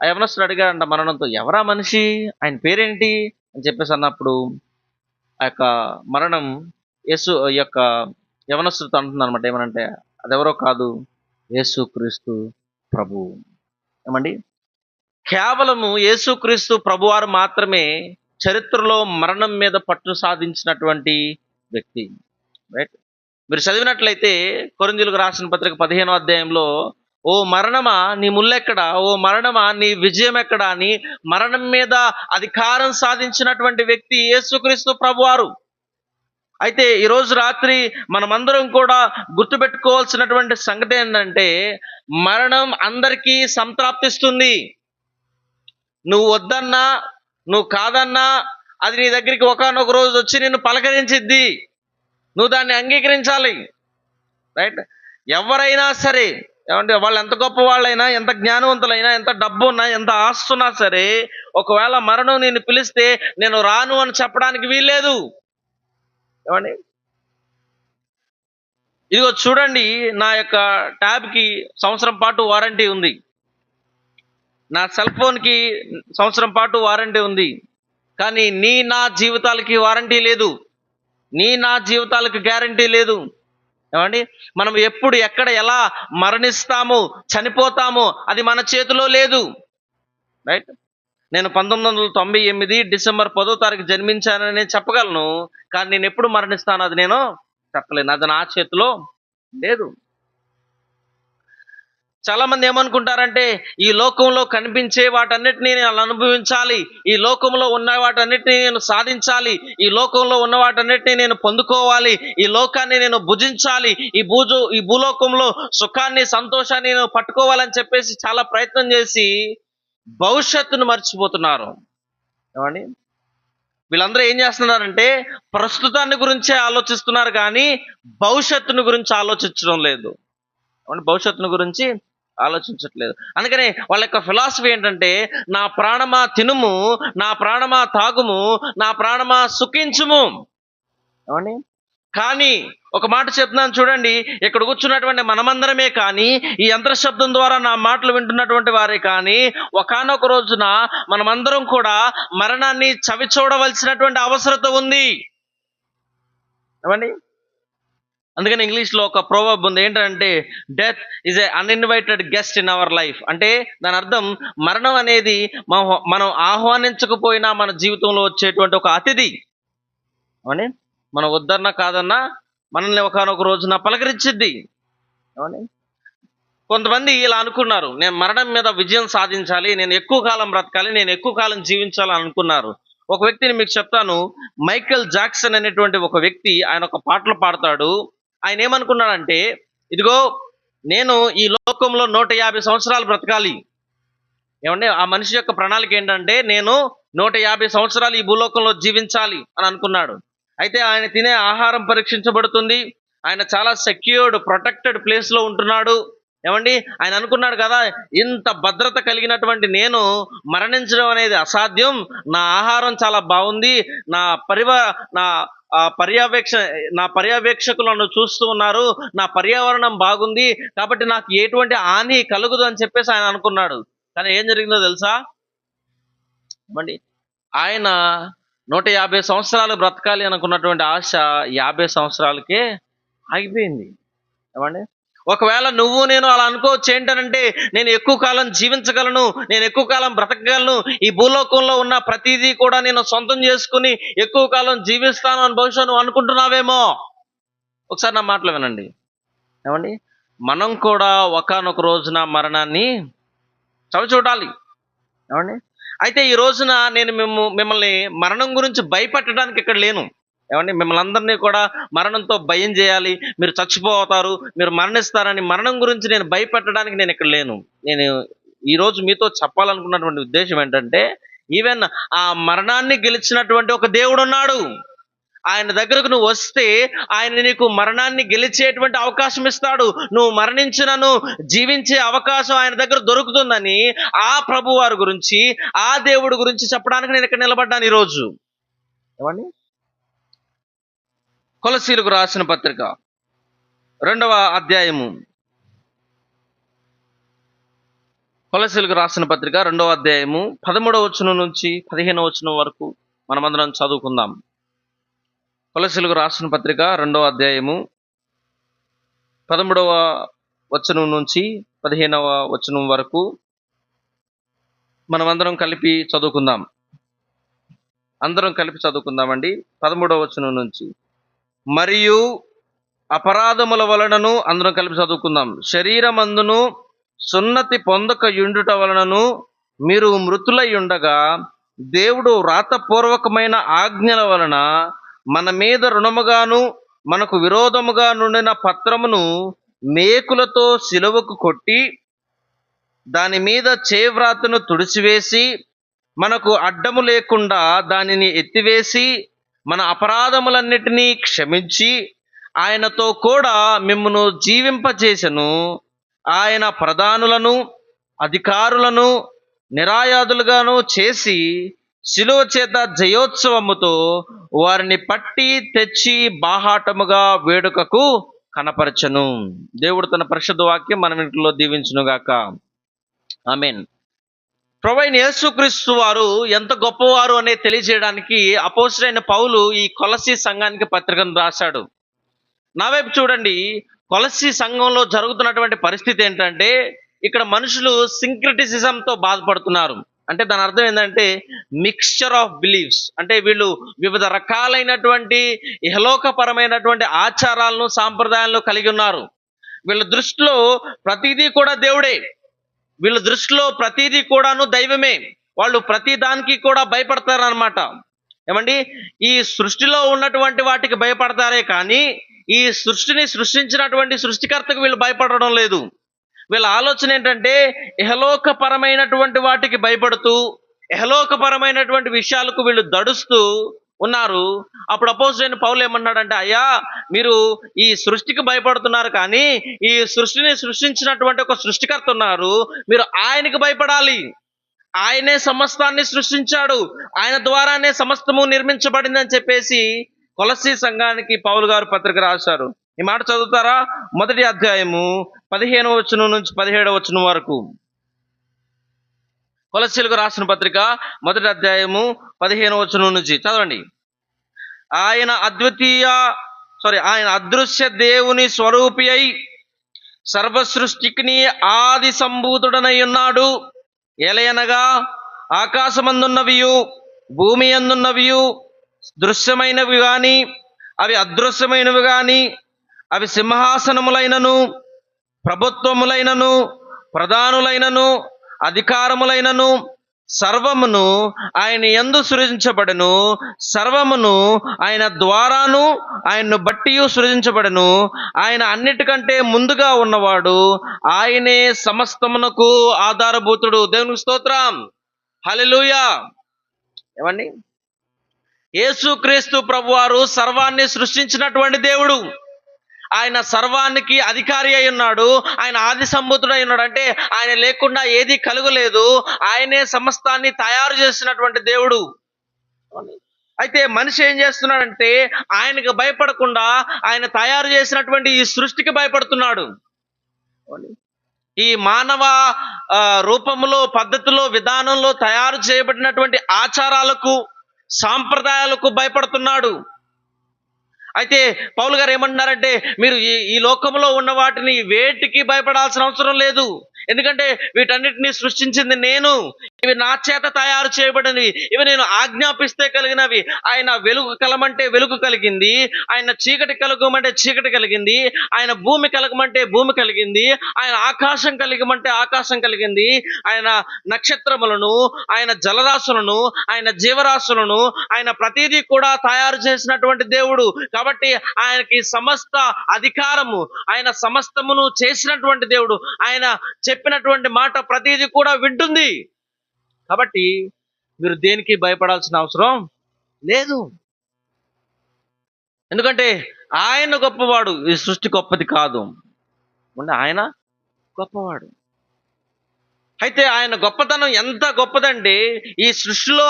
ఆ యవనస్తుడు అడిగాడంట మరణంతో, ఎవరా మనిషి, ఆయన పేరేంటి అని చెప్పేసి అన్నప్పుడు ఆ యొక్క మరణం యేసు ఈ యొక్క యవనస్తుడితో అంటుంది అనమాట. ఏమనంటే, అదెవరో కాదు, యేసుక్రీస్తు ప్రభువు. ఏమండి, కేవలము యేసుక్రీస్తు ప్రభువారు మాత్రమే చరిత్రలో మరణం మీద పట్టు సాధించినటువంటి వ్యక్తి. రైట్, మీరు చదివినట్లయితే కొరింథీయులకు రాసిన పత్రిక 15వ అధ్యాయంలో, ఓ మరణమా నీ ముల్లెక్కడా, ఓ మరణమా నీ విజయం ఎక్కడా అని మరణం మీద అధికారం సాధించినటువంటి వ్యక్తి యేసుక్రీస్తు ప్రభువారు. అయితే ఈరోజు రాత్రి మనమందరం కూడా గుర్తుపెట్టుకోవాల్సినటువంటి సంగతి ఏంటంటే, మరణం అందరికీ సంప్రాప్తిస్తుంది. నువ్వు వద్దన్నా, నువ్వు కాదన్నా, అది నీ దగ్గరికి ఒకానొక రోజు వచ్చి నిన్ను పలకరించిద్ది. నువ్వు దాన్ని అంగీకరించాలి. రైట్, ఎవరైనా సరే, ఏమంటే వాళ్ళు ఎంత గొప్ప వాళ్ళైనా, ఎంత జ్ఞానవంతులైనా, ఎంత డబ్బు ఉన్నా, ఎంత ఆస్తున్నా సరే, ఒకవేళ మరణం నిన్ను పిలిస్తే నేను రాను అని చెప్పడానికి వీల్లేదు. ఏమండి, ఇదిగో చూడండి, నా యొక్క ట్యాబ్కి సంవత్సరం పాటు వారంటీ ఉంది, నా సెల్ ఫోన్కి సంవత్సరం పాటు వారంటీ ఉంది. కానీ నా జీవితాలకి వారంటీ లేదు, నా జీవితాలకు గ్యారంటీ లేదు. ఏమండి, మనం ఎప్పుడు ఎక్కడ ఎలా మరణిస్తాము, చనిపోతాము, అది మన చేతిలో లేదు. రైట్, నేను 1998 డిసెంబర్ 10వ తారీఖు జన్మించానని చెప్పగలను, కానీ నేను ఎప్పుడు మరణిస్తాను అది నేను చెప్పలేను. అది నా చేతిలో లేదు. చాలా మంది ఏమనుకుంటారంటే, ఈ లోకంలో కనిపించే వాటన్నిటినీ నేను అనుభవించాలి, ఈ లోకంలో ఉన్న వాటన్నిటినీ నేను సాధించాలి, ఈ లోకంలో ఉన్న వాటన్నిటినీ నేను పొందుకోవాలి, ఈ లోకాన్ని నేను భుజించాలి, ఈ భూలోకంలో సుఖాన్ని, సంతోషాన్ని నేను పట్టుకోవాలని చెప్పేసి చాలా ప్రయత్నం చేసి భవిష్యత్తును మర్చిపోతున్నారు. ఏమండి, వీళ్ళందరూ ఏం చేస్తున్నారంటే ప్రస్తుతాన్ని గురించే ఆలోచిస్తున్నారు, కానీ భవిష్యత్తుని గురించి ఆలోచించడం లేదు. భవిష్యత్తుని గురించి ఆలోచించట్లేదు. అందుకనే వాళ్ళ యొక్క ఫిలాసఫీ ఏంటంటే, నా ప్రాణమా తినుము, నా ప్రాణమా తాగుము, నా ప్రాణమా సుఖించుము. ఏమండి, కానీ ఒక మాట చెప్తున్నాను చూడండి, ఇక్కడ కూర్చున్నటువంటి మనమందరమే కానీ, ఈ యంత్ర శబ్దం ద్వారా నా మాటలు వింటున్నటువంటి వారే కానీ, ఒకానొక రోజున మనమందరం కూడా మరణాన్ని చవి చూడవలసినటువంటి అవసరత ఉంది. ఏమండి? అందుకని ఇంగ్లీష్లో ఒక ప్రోవర్బ్ ఉంది, ఏంటంటే death is a uninvited guest in our life. అంటే దాని అర్థం మరణం అనేది మనం ఆహ్వానించకపోయినా మన జీవితంలో వచ్చేటువంటి ఒక అతిథి. ఏమండి? మనం వద్దన్నా కాదన్నా మనల్ని ఒకనొక రోజున పలకరించిద్ది. ఏమండి? కొంతమంది ఇలా అనుకున్నారు, నేను మరణం మీద విజయం సాధించాలి, నేను ఎక్కువ కాలం బ్రతకాలి, నేను ఎక్కువ కాలం జీవించాలని అనుకున్నారు. ఒక వ్యక్తిని మీకు చెప్తాను, మైకేల్ జాక్సన్ అనేటువంటి ఒక వ్యక్తి, ఆయన ఒక పాటలు పాడతాడు. ఆయన ఏమనుకున్నాడంటే, ఇదిగో నేను ఈ లోకంలో 150 సంవత్సరాలు బ్రతకాలి. ఏమంటే ఆ మనిషి యొక్క ప్రణాళిక ఏంటంటే, నేను 150 సంవత్సరాలు ఈ భూలోకంలో జీవించాలి అని అనుకున్నాడు. అయితే ఆయన తినే ఆహారం పరీక్షించబడుతుంది, ఆయన చాలా సెక్యూర్డ్ ప్రొటెక్టెడ్ ప్లేస్లో ఉంటున్నాడు. ఏమండి? ఆయన అనుకున్నాడు కదా, ఇంత భద్రత కలిగినటువంటి నేను మరణించడం అనేది అసాధ్యం, నా ఆహారం చాలా బాగుంది, నా పర్యవేక్షకులు నన్ను చూస్తూ ఉన్నారు, నా పర్యావరణం బాగుంది, కాబట్టి నాకు ఎటువంటి హాని కలుగుదు అని చెప్పేసి ఆయన అనుకున్నాడు. కానీ ఏం జరిగిందో తెలుసా? ఏమండి? ఆయన 150 సంవత్సరాలు బ్రతకాలి అనుకున్నటువంటి ఆశ 50 సంవత్సరాలకే ఆగిపోయింది. ఏమండి? ఒకవేళ నువ్వు నేను అలా అనుకోవచ్చు, ఏంటనంటే నేను ఎక్కువ కాలం జీవించగలను, నేను ఎక్కువ కాలం బ్రతకగలను, ఈ భూలోకంలో ఉన్న ప్రతిదీ కూడా నేను సొంతం చేసుకుని ఎక్కువ కాలం జీవిస్తాను అని బహుశా నువ్వు అనుకుంటున్నావేమో. ఒకసారి నా మాటలు వినండి. ఏమండి? మనం కూడా ఒకానొక రోజున మరణాన్ని చవి చూడాలి. ఏమండి? అయితే ఈ రోజున నేను మిమ్మల్ని మరణం గురించి భయపెట్టడానికి ఇక్కడ లేను. ఏమండి? మిమ్మల్ని అందరినీ కూడా మరణంతో భయం చేయాలి, మీరు చచ్చిపోతారు, మీరు మరణిస్తారని మరణం గురించి నేను భయపెట్టడానికి నేను ఇక్కడ లేను. నేను ఈరోజు మీతో చెప్పాలనుకున్నటువంటి ఉద్దేశం ఏంటంటే, ఈవెన్ ఆ మరణాన్ని గెలిచినటువంటి ఒక దేవుడు ఉన్నాడు. ఆయన దగ్గరకు నువ్వు వస్తే ఆయన నీకు మరణాన్ని గెలిచేటువంటి అవకాశం ఇస్తాడు. నువ్వు మరణించినను జీవించే అవకాశం ఆయన దగ్గర దొరుకుతుందని ఆ ప్రభు వారి గురించి, ఆ దేవుడి గురించి చెప్పడానికి నేను ఇక్కడ నిలబడ్డాను ఈరోజు. ఏమండి? కొలసీలకు రాసిన పత్రిక 2వ అధ్యాయము, కొలసీలకు రాసిన పత్రిక 2వ అధ్యాయము 13వ వచనం నుంచి 15వ వచనం వరకు మనమందరం చదువుకుందాం. కొలసీలకు రాసిన పత్రిక 2వ అధ్యాయము 13వ వచనం నుంచి 15వ వచనం వరకు మనమందరం కలిపి చదువుకుందాం. అందరం కలిపి చదువుకుందామండి. 13వ వచనం నుంచి, మరియు అపరాధముల వలనను, అందరం కలిపి చదువుకుందాం, శరీరమందును సున్నతి పొందక యుండుట వలనను మీరు మృతులై ఉండగా, దేవుడు వ్రాతపూర్వకమైన ఆజ్ఞల వలన మన మీద రుణముగాను మనకు విరోధముగా నుండిన పత్రమును మేకులతో సిలువకు కొట్టి, దాని మీద చేవ్రాతను తుడిచివేసి, మనకు అడ్డము లేకుండా దానిని ఎత్తివేసి, మన అపరాధములన్నిటినీ క్షమించి, ఆయనతో కూడా మిమ్మును జీవింపజేసెను. ఆయన ప్రధానులను అధికారులను నిరాయాదులుగాను చేసి, శిలువ చేత జయోత్సవముతో వారిని పట్టి తెచ్చి బాహాటముగా వేడుకకు కనపరచను. దేవుడు తన పరిశుద్ధ వాక్యం మన ఇంట్లో దీవించునుగాక. ఆమేన్. ప్రభువైన యేసుక్రీస్తు వారు ఎంత గొప్పవారు అనేది తెలియజేయడానికి అపోస్తలుడైన పౌలు ఈ కొలసీ సంఘానికి పత్రికను రాశాడు. నా వైపు చూడండి. కొలసీ సంఘంలో జరుగుతున్నటువంటి పరిస్థితి ఏంటంటే, ఇక్కడ మనుషులు సింక్రిటిసిజంతో బాధపడుతున్నారు. అంటే దాని అర్థం ఏంటంటే మిక్స్చర్ ఆఫ్ బిలీఫ్స్. అంటే వీళ్ళు వివిధ రకాలైనటువంటి ఇహలోకపరమైనటువంటి ఆచారాలను, సాంప్రదాయాలను కలిగి ఉన్నారు. వీళ్ళ దృష్టిలో ప్రతిదీ కూడా దేవుడే, వీళ్ళ దృష్టిలో ప్రతిదీ కూడాను దైవమే. వాళ్ళు ప్రతి దానికి కూడా భయపడతారనమాట. ఏమండి? ఈ సృష్టిలో ఉన్నటువంటి వాటికి భయపడతారే కానీ ఈ సృష్టిని సృష్టించినటువంటి సృష్టికర్తకు వీళ్ళు భయపడడం లేదు. వీళ్ళ ఆలోచన ఏంటంటే ఇహలోకపరమైనటువంటి వాటికి భయపడుతూ, ఇహలోకపరమైనటువంటి విషయాలకు వీళ్ళు దడుస్తూ ఉన్నారు. అప్పుడు అపోస్తలుడైన పౌలు ఏమన్నాడంటే, అయ్యా మీరు ఈ సృష్టికి భయపడుతున్నారు కానీ ఈ సృష్టిని సృష్టించినటువంటి ఒక సృష్టికర్త ఉన్నారు, మీరు ఆయనకు భయపడాలి. ఆయనే సమస్తాన్ని సృష్టించాడు, ఆయన ద్వారానే సమస్తము నిర్మించబడిందని చెప్పేసి కొలస్సీ సంఘానికి పౌలు గారు పత్రిక రాశారు. ఈ మాట చదువుతారా? 1వ అధ్యాయము 15వ వచనం నుంచి 17వ వచనం వరకు. కొలస్సీలకు రాసిన పత్రిక 1వ అధ్యాయము 15వ వచనం నుంచి చదవండి. ఆయన అదృశ్య దేవుని స్వరూపి అయి సర్వ సృష్టికి ఆది సంభూతుడనై ఉన్నాడు. ఎలయనగా ఆకాశమందున్నవియు భూమి అందున్నవియు దృశ్యమైనవి గాని అవి అదృశ్యమైనవి గాని అవి సింహాసనములైనను ప్రభుత్వములైనను ప్రధానులైనను అధికారములైనను సర్వమును ఆయన యందు సృజించబడెను. సర్వమును ఆయన ద్వారాను ఆయన్ను బట్టి సృజించబడెను. ఆయన అన్నిటికంటే ముందుగా ఉన్నవాడు. ఆయనే సమస్తమునకు ఆధారభూతుడు. దేవునికి స్తోత్రం. హల్లెలూయా. ఏమండి, యేసుక్రీస్తు ప్రభువారు సర్వాన్ని సృష్టించినటువంటి దేవుడు. ఆయన సర్వానికి అధికారి అయి ఉన్నాడు. ఆయన ఆది సంభూతుడై ఉన్నాడు. అంటే ఆయన లేకుండా ఏది కలుగలేదు. ఆయనే సమస్తాన్ని తయారు చేసినటువంటి దేవుడు. అయితే మనిషి ఏం చేస్తున్నాడంటే ఆయనకు భయపడకుండా ఆయన తయారు చేసినటువంటి ఈ సృష్టికి భయపడుతున్నాడు. ఈ మానవ రూపంలో, పద్ధతిలో, విధానంలో తయారు చేయబడినటువంటి ఆచారాలకు, సాంప్రదాయాలకు భయపడుతున్నాడు. అయితే పౌలు గారు ఏమంటున్నారంటే మీరు ఈ లోకంలో ఉన్న వాటిని వేటికి భయపడాల్సిన అవసరం లేదు. ఎందుకంటే వీటన్నిటిని సృష్టించింది నేను. ఇవి నా చేత తయారు చేయబడినవి. ఇవి నేను ఆజ్ఞాపిస్తే కలిగినవి. ఆయన వెలుగు కలమంటే వెలుగు కలిగింది. ఆయన చీకటి కలగమంటే చీకటి కలిగింది. ఆయన భూమి కలగమంటే భూమి కలిగింది. ఆయన ఆకాశం కలిగమంటే ఆకాశం కలిగింది. ఆయన నక్షత్రములను, ఆయన జలరాశులను, ఆయన జీవరాశులను, ఆయన ప్రతిదీ కూడా తయారు చేసినటువంటి దేవుడు. కాబట్టి ఆయనకి సమస్త అధికారము, ఆయన సమస్తమును చేసినటువంటి దేవుడు. ఆయన చెప్పినటువంటి మాట ప్రతిదీ కూడా వింటుంది. కాబట్టి మీరు దేనికి భయపడాల్సిన అవసరం లేదు. ఎందుకంటే ఆయన గొప్పవాడు, ఈ సృష్టి గొప్పది కాదు. ఆయన గొప్పవాడు. అయితే ఆయన గొప్పతనం ఎంత గొప్పదంటే ఈ సృష్టిలో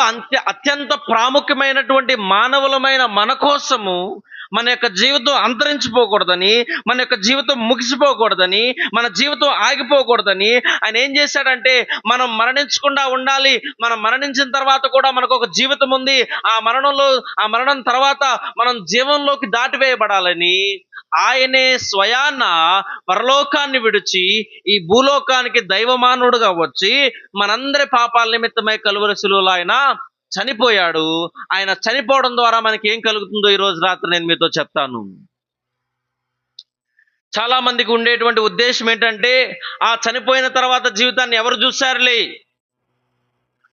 అత్యంత ప్రాముఖ్యమైనటువంటి మానవులమైన మన కోసము మన యొక్క జీవితం అంతరించిపోకూడదని, మన యొక్క జీవితం ముగిసిపోకూడదని, మన జీవితం ఆగిపోకూడదని ఆయన ఏం చేశాడంటే మనం మరణించకుండా ఉండాలి. మనం మరణించిన తర్వాత కూడా మనకు ఒక జీవితం ఉంది. ఆ మరణం తర్వాత మనం జీవంలోకి దాటివేయబడాలని ఆయనే స్వయాన పరలోకాన్ని విడిచి ఈ భూలోకానికి దైవమానవుడుగా వచ్చి మనందరి పాపాల నిమిత్తమై కలువరి శిలువలో ఆయన చనిపోయాడు. ఆయన చనిపోవడం ద్వారా మనకి ఏం కలుగుతుందో ఈ రోజు రాత్రి నేను మీతో చెప్తాను. చాలా మందికి ఉండేటువంటి ఉద్దేశం ఏంటంటే ఆ చనిపోయిన తర్వాత జీవితాన్ని ఎవరు చూశారులే,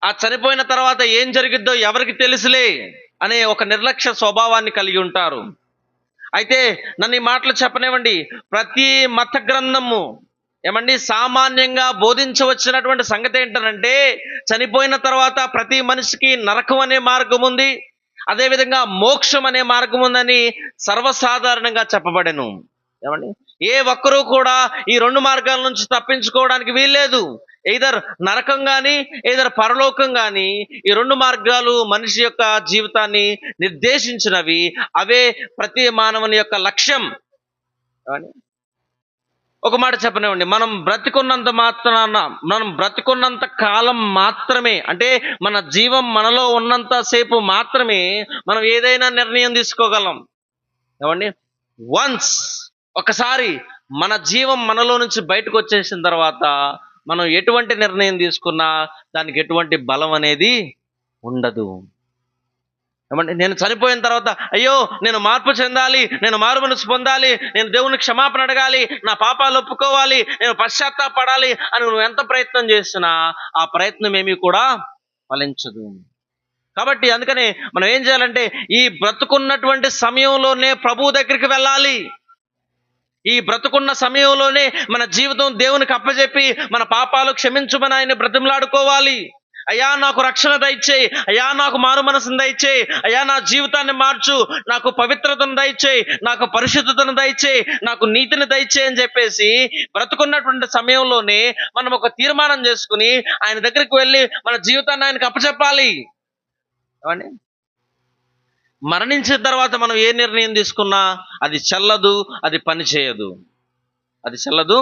ఆ చనిపోయిన తర్వాత ఏం జరిగిద్దో ఎవరికి తెలుసులే అనే ఒక నిర్లక్ష్య స్వభావాన్ని కలిగి ఉంటారు. అయితే నన్ను ఈ మాటలు చెప్పనివ్వండి. ప్రతి మత గ్రంథము సామాన్యంగా బోధించవచ్చినటువంటి సంగతి ఏంటంటే చనిపోయిన తర్వాత ప్రతి మనిషికి నరకం అనే మార్గం ఉంది, అదేవిధంగా మోక్షం అనే మార్గం ఉందని సర్వసాధారణంగా చెప్పబడెను. ఏ ఒక్కరూ కూడా ఈ రెండు మార్గాల నుంచి తప్పించుకోవడానికి వీల్లేదు. ఎయిదర్ నరకం కానీ ఎయిదర్ పరలోకం కానీ, ఈ రెండు మార్గాలు మనిషి యొక్క జీవితాన్ని నిర్దేశించినవి. అవే ప్రతి మానవుని యొక్క లక్ష్యం. ఒక మాట చెప్పనివ్వండి, మనం బ్రతికున్నంత కాలం మాత్రమే, అంటే మన జీవం మనలో ఉన్నంత సేపు మాత్రమే మనం ఏదైనా నిర్ణయం తీసుకోగలం. ఒకసారి మన జీవం మనలో నుంచి బయటకు వచ్చేసిన తర్వాత మనం ఎటువంటి నిర్ణయం తీసుకున్నా దానికి ఎటువంటి బలం అనేది ఉండదు. నేను చనిపోయిన తర్వాత అయ్యో నేను మార్పు చెందాలి, నేను మారు మనసు పొందాలి, నేను దేవుని క్షమాపణ అడగాలి, నా పాపాలు ఒప్పుకోవాలి, నేను పశ్చాత్తాపడాలి అని నువ్వు ఎంత ప్రయత్నం చేసినా ఆ ప్రయత్నం ఏమీ కూడా ఫలించదు. కాబట్టి అందుకని మనం ఏం చేయాలంటే ఈ బ్రతుకున్నటువంటి సమయంలోనే ప్రభువు దగ్గరికి వెళ్ళాలి. ఈ బ్రతుకున్న సమయంలోనే మన జీవితం దేవునికి అప్పచెప్పి మన పాపాలు క్షమించమని ఆయన బ్రతిమలాడుకోవాలి. అయ్యా నాకు రక్షణ దయచేయి, అయ్యా నాకు మారు మనసును దయచేయి, అయ్యా నా జీవితాన్ని మార్చు, నాకు పవిత్రతను దయచేయి, నాకు పరిశుద్ధతను దయచేయి, నాకు నీతిని దయచేయి అని చెప్పేసి బ్రతుకున్నటువంటి సమయంలోనే మనం ఒక తీర్మానం చేసుకుని ఆయన దగ్గరికి వెళ్ళి మన జీవితాన్ని ఆయనకు అప్పచెప్పాలి. మరణించిన తర్వాత మనం ఏ నిర్ణయం తీసుకున్నా అది చెల్లదు, అది పని చేయదు. అది చెల్లదు,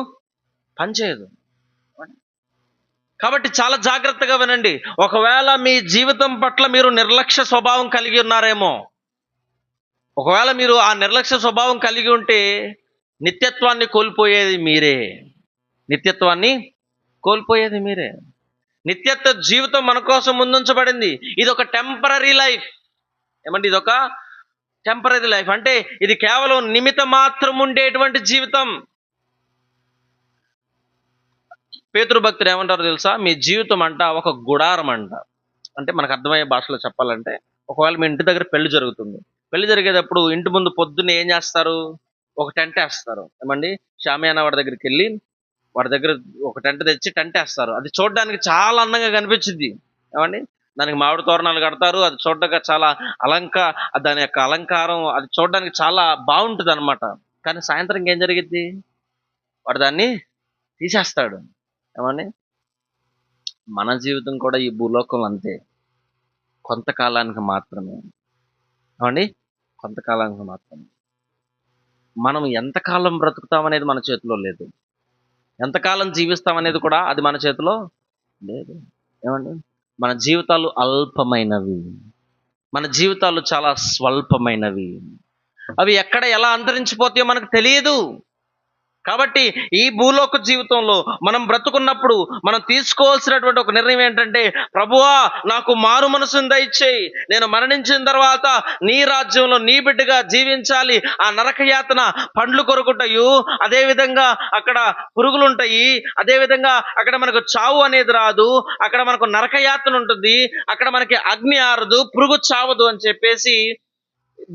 పని చేయదు. కాబట్టి చాలా జాగ్రత్తగా వినండి. ఒకవేళ మీ జీవితం పట్ల మీరు నిర్లక్ష్య స్వభావం కలిగి ఉన్నారేమో, ఒకవేళ మీరు ఆ నిర్లక్ష్య స్వభావం కలిగి ఉంటే నిత్యత్వాన్ని కోల్పోయేది మీరే. నిత్యత్వాన్ని కోల్పోయేది మీరే. నిత్యత్వ జీవితం మన కోసం ముందుంచబడింది. ఇది ఒక టెంపరరీ లైఫ్. ఏమంటే ఇది ఒక టెంపరరీ లైఫ్ అంటే ఇది కేవలం నిమిత్త మాత్రం ఉండేటువంటి జీవితం. పేతురు భక్తుడు ఏమంటారో తెలుసా? మీ జీవితం అంట ఒక గుడారం అంట. అంటే మనకు అర్థమయ్యే భాషలో చెప్పాలంటే, ఒకవేళ మీ ఇంటి దగ్గర పెళ్లి జరుగుతుంది. పెళ్లి జరిగేటప్పుడు ఇంటి ముందు పొద్దున్న ఏం చేస్తారు? ఒక టెంట్ వేస్తారు. ఏమండి, షామియానా వాడి దగ్గరికి వెళ్ళి వాడి దగ్గర ఒక టెంట్ తెచ్చి టెంట్ వేస్తారు. అది చూడడానికి చాలా అందంగా కనిపించింది. ఏమండి, దానికి మామిడి తోరణాలు కడతారు. అది చూడడానికి చాలా దాని యొక్క అలంకారం అది చూడడానికి చాలా బాగుంటుంది అనమాట. కానీ సాయంత్రం ఏం జరిగిద్ది? వాడు దాన్ని తీసేస్తాడు. ఏమండి, మన జీవితం కూడా ఈ భూలోకం అంతే, కొంతకాలానికి మాత్రమే. ఏమండి, కొంతకాలానికి మాత్రమే. మనం ఎంతకాలం బ్రతుకుతాం అనేది మన చేతిలో లేదు. ఎంతకాలం జీవిస్తాం అనేది కూడా అది మన చేతిలో లేదు. ఏమండి, మన జీవితాలు అల్పమైనవి, మన జీవితాలు చాలా స్వల్పమైనవి. అవి ఎక్కడ ఎలా అంతరించిపోతాయో మనకు తెలియదు. కాబట్టి ఈ భూలోక జీవితంలో మనం బ్రతుకున్నప్పుడు మనం తీసుకోవాల్సినటువంటి ఒక నిర్ణయం ఏంటంటే, ప్రభువా నాకు మారు మనసును దయచేయి. నేను మరణించిన తర్వాత నీ రాజ్యంలో నీ బిడ్డగా జీవించాలి. ఆ నరకయాతన పండ్లు కొరుకుంటాయి, అదేవిధంగా అక్కడ పురుగులు ఉంటాయి, అదేవిధంగా అక్కడ మనకు చావు అనేది రాదు, అక్కడ మనకు నరకయాతన ఉంటుంది, అక్కడ మనకి అగ్ని ఆరదు, పురుగు చావదు అని చెప్పేసి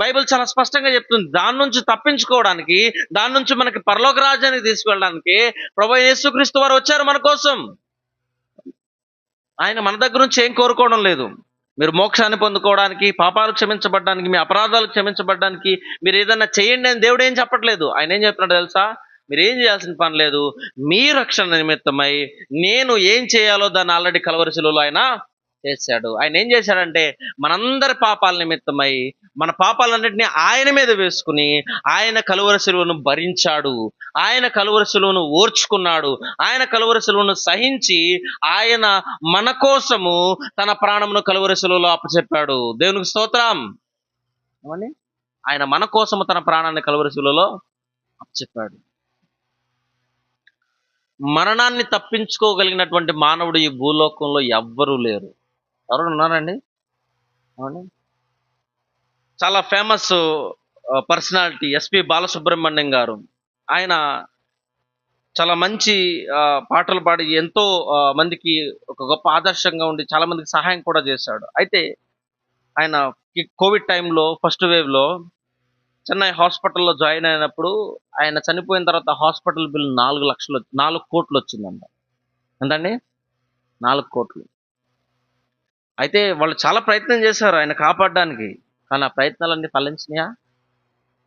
బైబిల్ చాలా స్పష్టంగా చెప్తుంది. దాని నుంచి తప్పించుకోవడానికి, దాని నుంచి మనకి పరలోక రాజ్యానికి తీసుకెళ్ళడానికి ప్రభువైన యేసుక్రీస్తు వారు వచ్చారు మన కోసం. ఆయన మన దగ్గర నుంచి ఏం కోరుకోవడం లేదు. మీరు మోక్షాన్ని పొందుకోవడానికి, పాపాలు క్షమించబడడానికి, మీ అపరాధాలు క్షమించబడడానికి మీరు ఏదన్నా చేయండి అని దేవుడు ఏం చెప్పట్లేదు. ఆయన ఏం చెప్తున్నాడు తెలుసా? మీరు ఏం చేయాల్సిన పని లేదు. మీ రక్షణ నిమిత్తమై నేను ఏం చేయాలో దాన్ని ఆల్రెడీ కల్వరి శిలువలో ఆయన చేశాడు. ఆయన ఏం చేశాడంటే మనందరి పాపాల నిమిత్తమై మన పాపాలన్నింటినీ ఆయన మీద వేసుకుని ఆయన కలువరి శిలువను భరించాడు. ఆయన కలువరి శిలువను ఓర్చుకున్నాడు. ఆయన కలువరి శిలువను సహించి ఆయన మన కోసము తన ప్రాణమును కలువరి శిలువలో అప్పచెప్పాడు. దేవునికి స్తోత్రం. ఏమని? ఆయన మన కోసము తన ప్రాణాన్ని కలువరి శిలువలో అప్పచెప్పాడు. మరణాన్ని తప్పించుకోగలిగినటువంటి మానవుడు ఈ భూలోకంలో ఎవ్వరూ లేరు. ఎవరు ఉన్నారండి? అవును, చాలా ఫేమస్ పర్సనాలిటీ ఎస్పి బాలసుబ్రహ్మణ్యం గారు. ఆయన చాలా మంచి పాటలు పాడి ఎంతో మందికి ఒక గొప్ప ఆదర్శంగా ఉండి చాలా మందికి సహాయం కూడా చేశాడు. అయితే ఆయన కోవిడ్ టైంలో ఫస్ట్ వేవ్లో చెన్నై హాస్పిటల్లో జాయిన్ అయినప్పుడు ఆయన చనిపోయిన తర్వాత హాస్పిటల్ బిల్ 4 కోట్లు వచ్చిందంట. ఎంతండి? 4 కోట్లు. అయితే వాళ్ళు చాలా ప్రయత్నం చేశారు ఆయన కాపాడడానికి, కానీ ఆ ప్రయత్నాలన్నీ ఫలించినాయా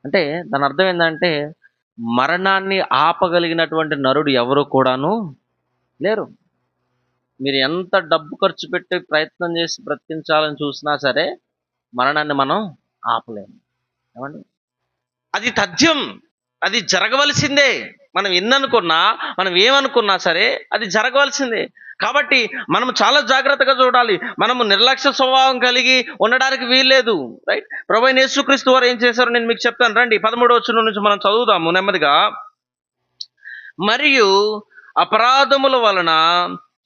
అంటే దాని అర్థం ఏంటంటే మరణాన్ని ఆపగలిగినటువంటి నరుడు ఎవరు కూడాను లేరు. మీరు ఎంత డబ్బు ఖర్చు పెట్టి ప్రయత్నం చేసి బ్రతికించాలని చూసినా సరే మరణాన్ని మనం ఆపలేము. ఏమండి, అది తథ్యం, అది జరగవలసిందే. మనం ఎన్ననుకున్నా, మనం ఏమనుకున్నా సరే అది జరగవలసిందే. కాబట్టి మనం చాలా జాగ్రత్తగా చూడాలి. మనము నిర్లక్ష్య స్వభావం కలిగి ఉండడానికి వీల్లేదు. రైట్? ప్రభువైన యేసుక్రీస్తు వారు ఏం చేశారో నేను మీకు చెప్తాను. రండి, 13వ వచనం నుంచి మనం చదువుదాము నెమ్మదిగా. మరియు అపరాధముల వలన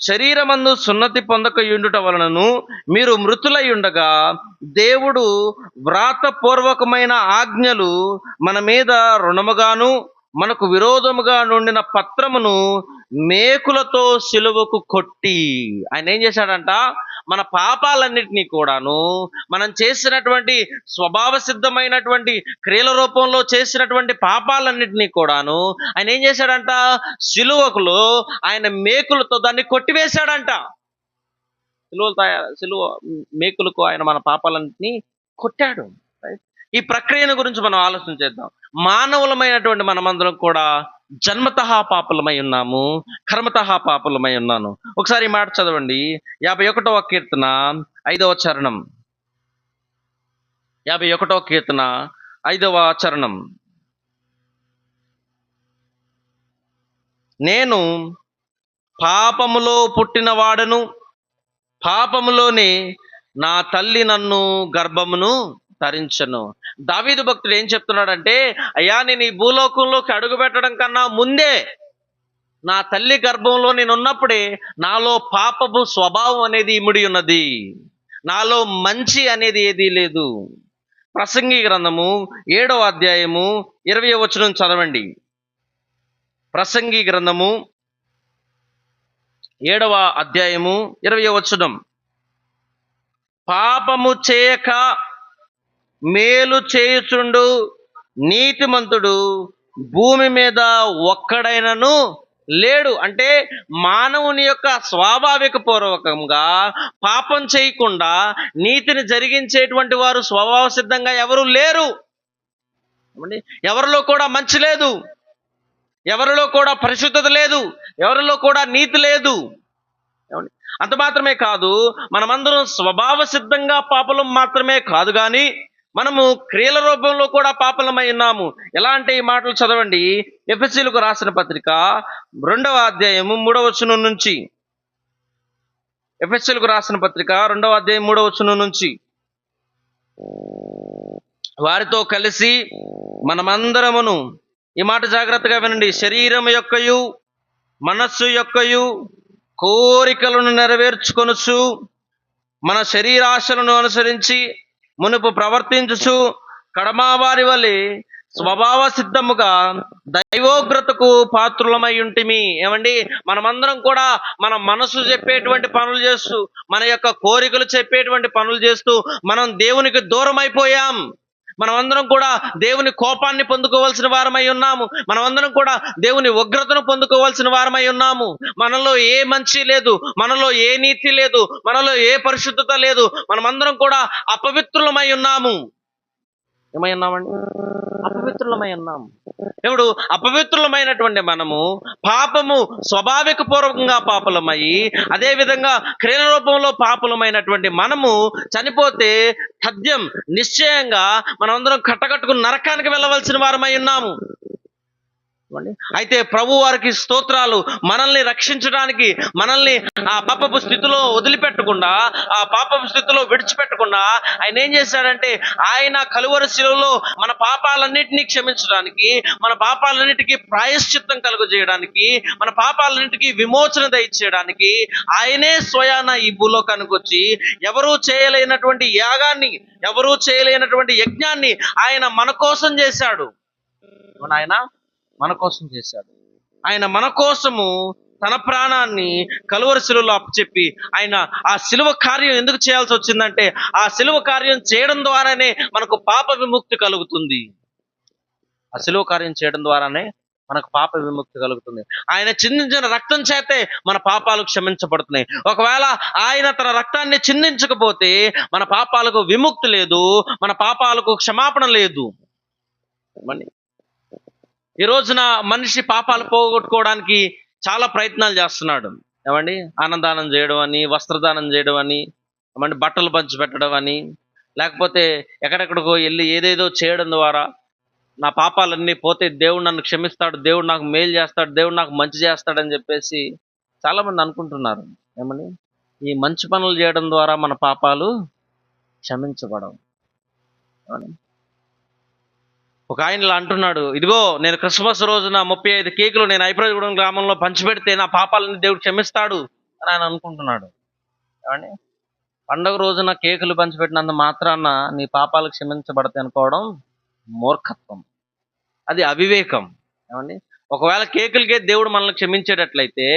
శరీరమందు సున్నతి పొందకయుండుట వలనను మీరు మృతులై ఉండగా దేవుడు వ్రాతపూర్వకమైన ఆజ్ఞలు మన మీద రుణముగాను మనకు విరోధముగా నుండిన పత్రమును మేకులతో సిలువకు కొట్టి, ఆయన ఏం చేశాడంట? మన పాపాలన్నిటినీ కూడాను, మనం చేసినటువంటి స్వభావ సిద్ధమైనటువంటి క్రియల రూపంలో చేసినటువంటి పాపాలన్నిటినీ కూడాను ఆయన ఏం చేశాడంట? సిలువకులో ఆయన మేకులతో దాన్ని కొట్టివేశాడంట. సిలువ మేకులకు ఆయన మన పాపాలన్నిటినీ కొట్టాడు. ఈ ప్రక్రియను గురించి మనం ఆలోచన చేద్దాం. మానవులమైనటువంటి మనమందరం కూడా జన్మతః పాపులమై ఉన్నాము, కర్మతః పాపులమై ఉన్నాను. ఒకసారి ఈ మాట చదవండి. 51వ కీర్తన 5వ చరణం. 51వ కీర్తన 5వ చరణం. నేను పాపములో పుట్టినవాడను, పాపములోనే నా తల్లి నన్ను గర్భమును ధరించను. దావీదు భక్తుడు ఏం చెప్తున్నాడంటే, అయ్యా నేను ఈ భూలోకంలోకి అడుగు పెట్టడం కన్నా ముందే నా తల్లి గర్భంలో నేను ఉన్నప్పుడే నాలో పాపపు స్వభావం అనేది ఇమిడి ఉన్నది, నాలో మంచి అనేది ఏదీ లేదు. ప్రసంగి గ్రంథము 7వ అధ్యాయము 20వ వచనం చదవండి. ప్రసంగి గ్రంథము 7వ అధ్యాయము 20వ వచనం. పాపము చేయక మేలు చేయుచుండు నీతిమంతుడు భూమి మీద ఒక్కడైనను లేడు. అంటే మానవుని యొక్క స్వాభావిక పూర్వకంగా పాపం చేయకుండా నీతిని జరిగించేటువంటి వారు స్వభావ సిద్ధంగా ఎవరు లేరు. ఎవరిలో కూడా మంచి లేదు, ఎవరిలో కూడా పరిశుద్ధత లేదు, ఎవరిలో కూడా నీతి లేదు. అంత మాత్రమే కాదు, మనమందరం స్వభావ సిద్ధంగా పాపలం మాత్రమే కాదు కానీ మనము క్రియల రూపంలో కూడా పాపలమై ఉన్నాము. ఎలా అంటే ఈ మాటలు చదవండి. ఎఫెసీయులకు రాసిన పత్రిక 2వ అధ్యాయము 3వ వచనం నుంచి. ఎఫెసీయులకు రాసిన పత్రిక 2వ అధ్యాయం 3వ వచనం నుంచి. వారితో కలిసి మనమందరమును, ఈ మాట జాగ్రత్తగా వినండి, శరీరం యొక్కయు మనస్సు యొక్కయు కోరికలను నెరవేర్చుకొనుచు మన శరీరాశలను అనుసరించి మునుపు ప్రవర్తించుచు కడమావారి వలె స్వభావ సిద్ధముగా దైవోగ్రతకు పాత్రులమై ఉంటిమి. ఏమండి, మనమందరం కూడా మన మనసు చెప్పేటువంటి పనులు చేస్తూ, మన యొక్క కోరికలు చెప్పేటువంటి పనులు చేస్తూ మనం దేవునికి దూరం అయిపోయాం. మనమందరం కూడా దేవుని కోపాన్ని పొందుకోవాల్సిన వారమై ఉన్నాము. మనమందరం కూడా దేవుని ఉగ్రతను పొందుకోవాల్సిన వారమై ఉన్నాము. మనలో ఏ మంచి లేదు, మనలో ఏ నీతి లేదు, మనలో ఏ పరిశుద్ధత లేదు. మనమందరం కూడా అపవిత్రులమై ఉన్నాము. ఏమై ఉన్నామండి? అపవిత్రులమై ఉన్నాము. ఇప్పుడు అపవిత్రులమైనటువంటి మనము పాపము స్వాభావిక పూర్వకంగా పాపలమయ్యి, అదేవిధంగా క్రియల రూపంలో పాపలమైనటువంటి మనము చనిపోతే తథ్యం నిశ్చయంగా మనమందరం కట్టకట్టుకుని నరకానికి వెళ్ళవలసిన వారమై ఉన్నాము. అయితే ప్రభు వారికి స్తోత్రాలు, మనల్ని రక్షించడానికి, మనల్ని ఆ పాపపు స్థితిలో వదిలిపెట్టకుండా, ఆ పాపపు స్థితిలో విడిచిపెట్టకుండా ఆయన ఏం చేశాడంటే, ఆయన కలువరి శిలువలో మన పాపాలన్నింటినీ క్షమించడానికి, మన పాపాలన్నిటికీ ప్రాయశ్చిత్తం కలుగజేయడానికి, మన పాపాలన్నిటికీ విమోచన దయచేయడానికి ఆయనే స్వయాన ఈ భూలోకానికి వచ్చి ఎవరూ చేయలేనటువంటి యాగాన్ని, ఎవరూ చేయలేనటువంటి యజ్ఞాన్ని ఆయన మన కోసం చేశాడు. ఆయన మన కోసం చేశాడు. ఆయన మన కోసము తన ప్రాణాన్ని కలువరి శిలువలో అప్పచెప్పి, ఆయన ఆ శిలువ కార్యం ఎందుకు చేయాల్సి వచ్చిందంటే, ఆ శిలువ కార్యం చేయడం ద్వారానే మనకు పాప విముక్తి కలుగుతుంది. ఆ శిలువ కార్యం చేయడం ద్వారానే మనకు పాప విముక్తి కలుగుతుంది. ఆయన చిందించిన రక్తం చేతే మన పాపాలు క్షమించబడుతున్నాయి. ఒకవేళ ఆయన తన రక్తాన్ని చిందించకపోతే మన పాపాలకు విముక్తి లేదు, మన పాపాలకు క్షమాపణ లేదు. ఈ రోజున మనిషి పాపాలు పోగొట్టుకోవడానికి చాలా ప్రయత్నాలు చేస్తున్నాడు. ఏమండి, అన్నదానం చేయడం అని, వస్త్రదానం చేయడం అని, ఏమండి బట్టలు పంచి పెట్టడం అని, లేకపోతే ఎక్కడెక్కడికో వెళ్ళి ఏదేదో చేయడం ద్వారా నా పాపాలన్నీ పోతే దేవుడు నన్ను క్షమిస్తాడు, దేవుడు నాకు మేలు చేస్తాడు, దేవుడు నాకు మంచి చేస్తాడని చెప్పేసి చాలామంది అనుకుంటున్నారు. ఏమని, ఈ మంచి పనులు చేయడం ద్వారా మన పాపాలు క్షమించబడవు. ఒక ఆయన ఇలా అంటున్నాడు, ఇదిగో నేను క్రిస్మస్ రోజున 35 కేకులు నేను ఐప్రాజగూడెం గ్రామంలో పంచిపెడితే నా పాపాలని దేవుడు క్షమిస్తాడు అని ఆయన అనుకుంటున్నాడు. ఏమండి, పండుగ రోజున కేకులు పంచిపెట్టినంత మాత్రాన నీ పాపాలు క్షమించబడతాయి అనుకోవడం మూర్ఖత్వం, అది అవివేకం. ఏమండి, ఒకవేళ కేకులకే దేవుడు మనల్ని క్షమించేటట్లయితే,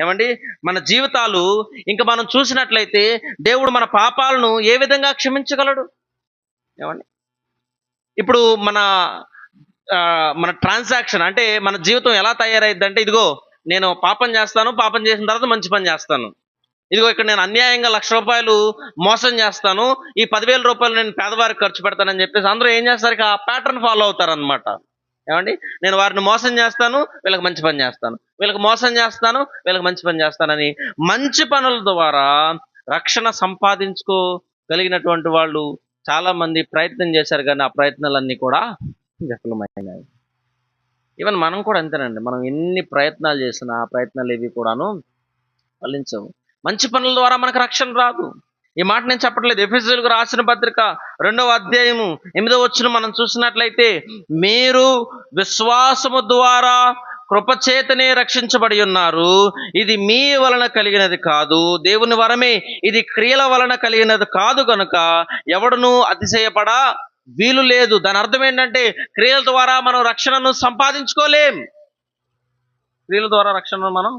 ఏమండి మన జీవితాలు ఇంకా మనం చూసినట్లయితే దేవుడు మన పాపాలను ఏ విధంగా క్షమించగలడు? ఏమండి, ఇప్పుడు మన ట్రాన్సాక్షన్ అంటే మన జీవితం ఎలా తయారైద్ది అంటే, ఇదిగో నేను పాపం చేస్తాను, పాపం చేసిన తర్వాత మంచి పని చేస్తాను, ఇదిగో ఇక్కడ నేను అన్యాయంగా 1,00,000 రూపాయలు మోసం చేస్తాను, ఈ 10,000 రూపాయలు నేను పేదవారికి ఖర్చు పెడతానని చెప్పేసి అందరూ ఏం చేస్తారు, ఆ ప్యాటర్న్ ఫాలో అవుతారనమాట. ఏమండి, నేను వారిని మోసం చేస్తాను, వీళ్ళకి మంచి పని చేస్తాను, వీళ్ళకి మోసం చేస్తాను, వీళ్ళకి మంచి పని చేస్తానని మంచి పనుల ద్వారా రక్షణ సంపాదించుకోగలిగినటువంటి వాళ్ళు చాలా మంది ప్రయత్నం చేశారు కానీ ఆ ప్రయత్నాలన్నీ కూడా విఫలమైనాయి. ఈవెన్ మనం కూడా అంతేనండి. మనం ఎన్ని ప్రయత్నాలు చేసినా ఆ ప్రయత్నాలు ఏవి కూడాను ఫలించవు. మంచి పనుల ద్వారా మనకు రక్షణ రాదు. ఈ మాట నేను చెప్పట్లేదు. ఎఫెసీయులకు రాసిన పత్రిక 2వ అధ్యాయము 8వ వచనం మనం చూసినట్లయితే, మీరు విశ్వాసము ద్వారా కృపచేతనే రక్షించబడి ఉన్నారు, ఇది మీ వలన కలిగినది కాదు, దేవుని వరమే, ఇది క్రియల వలన కలిగినది కాదు కనుక ఎవడును అతిశయపడా వీలు లేదు. దాని అర్థం ఏంటంటే క్రియల ద్వారా మనం రక్షణను సంపాదించుకోలేం. క్రియల ద్వారా రక్షణను మనం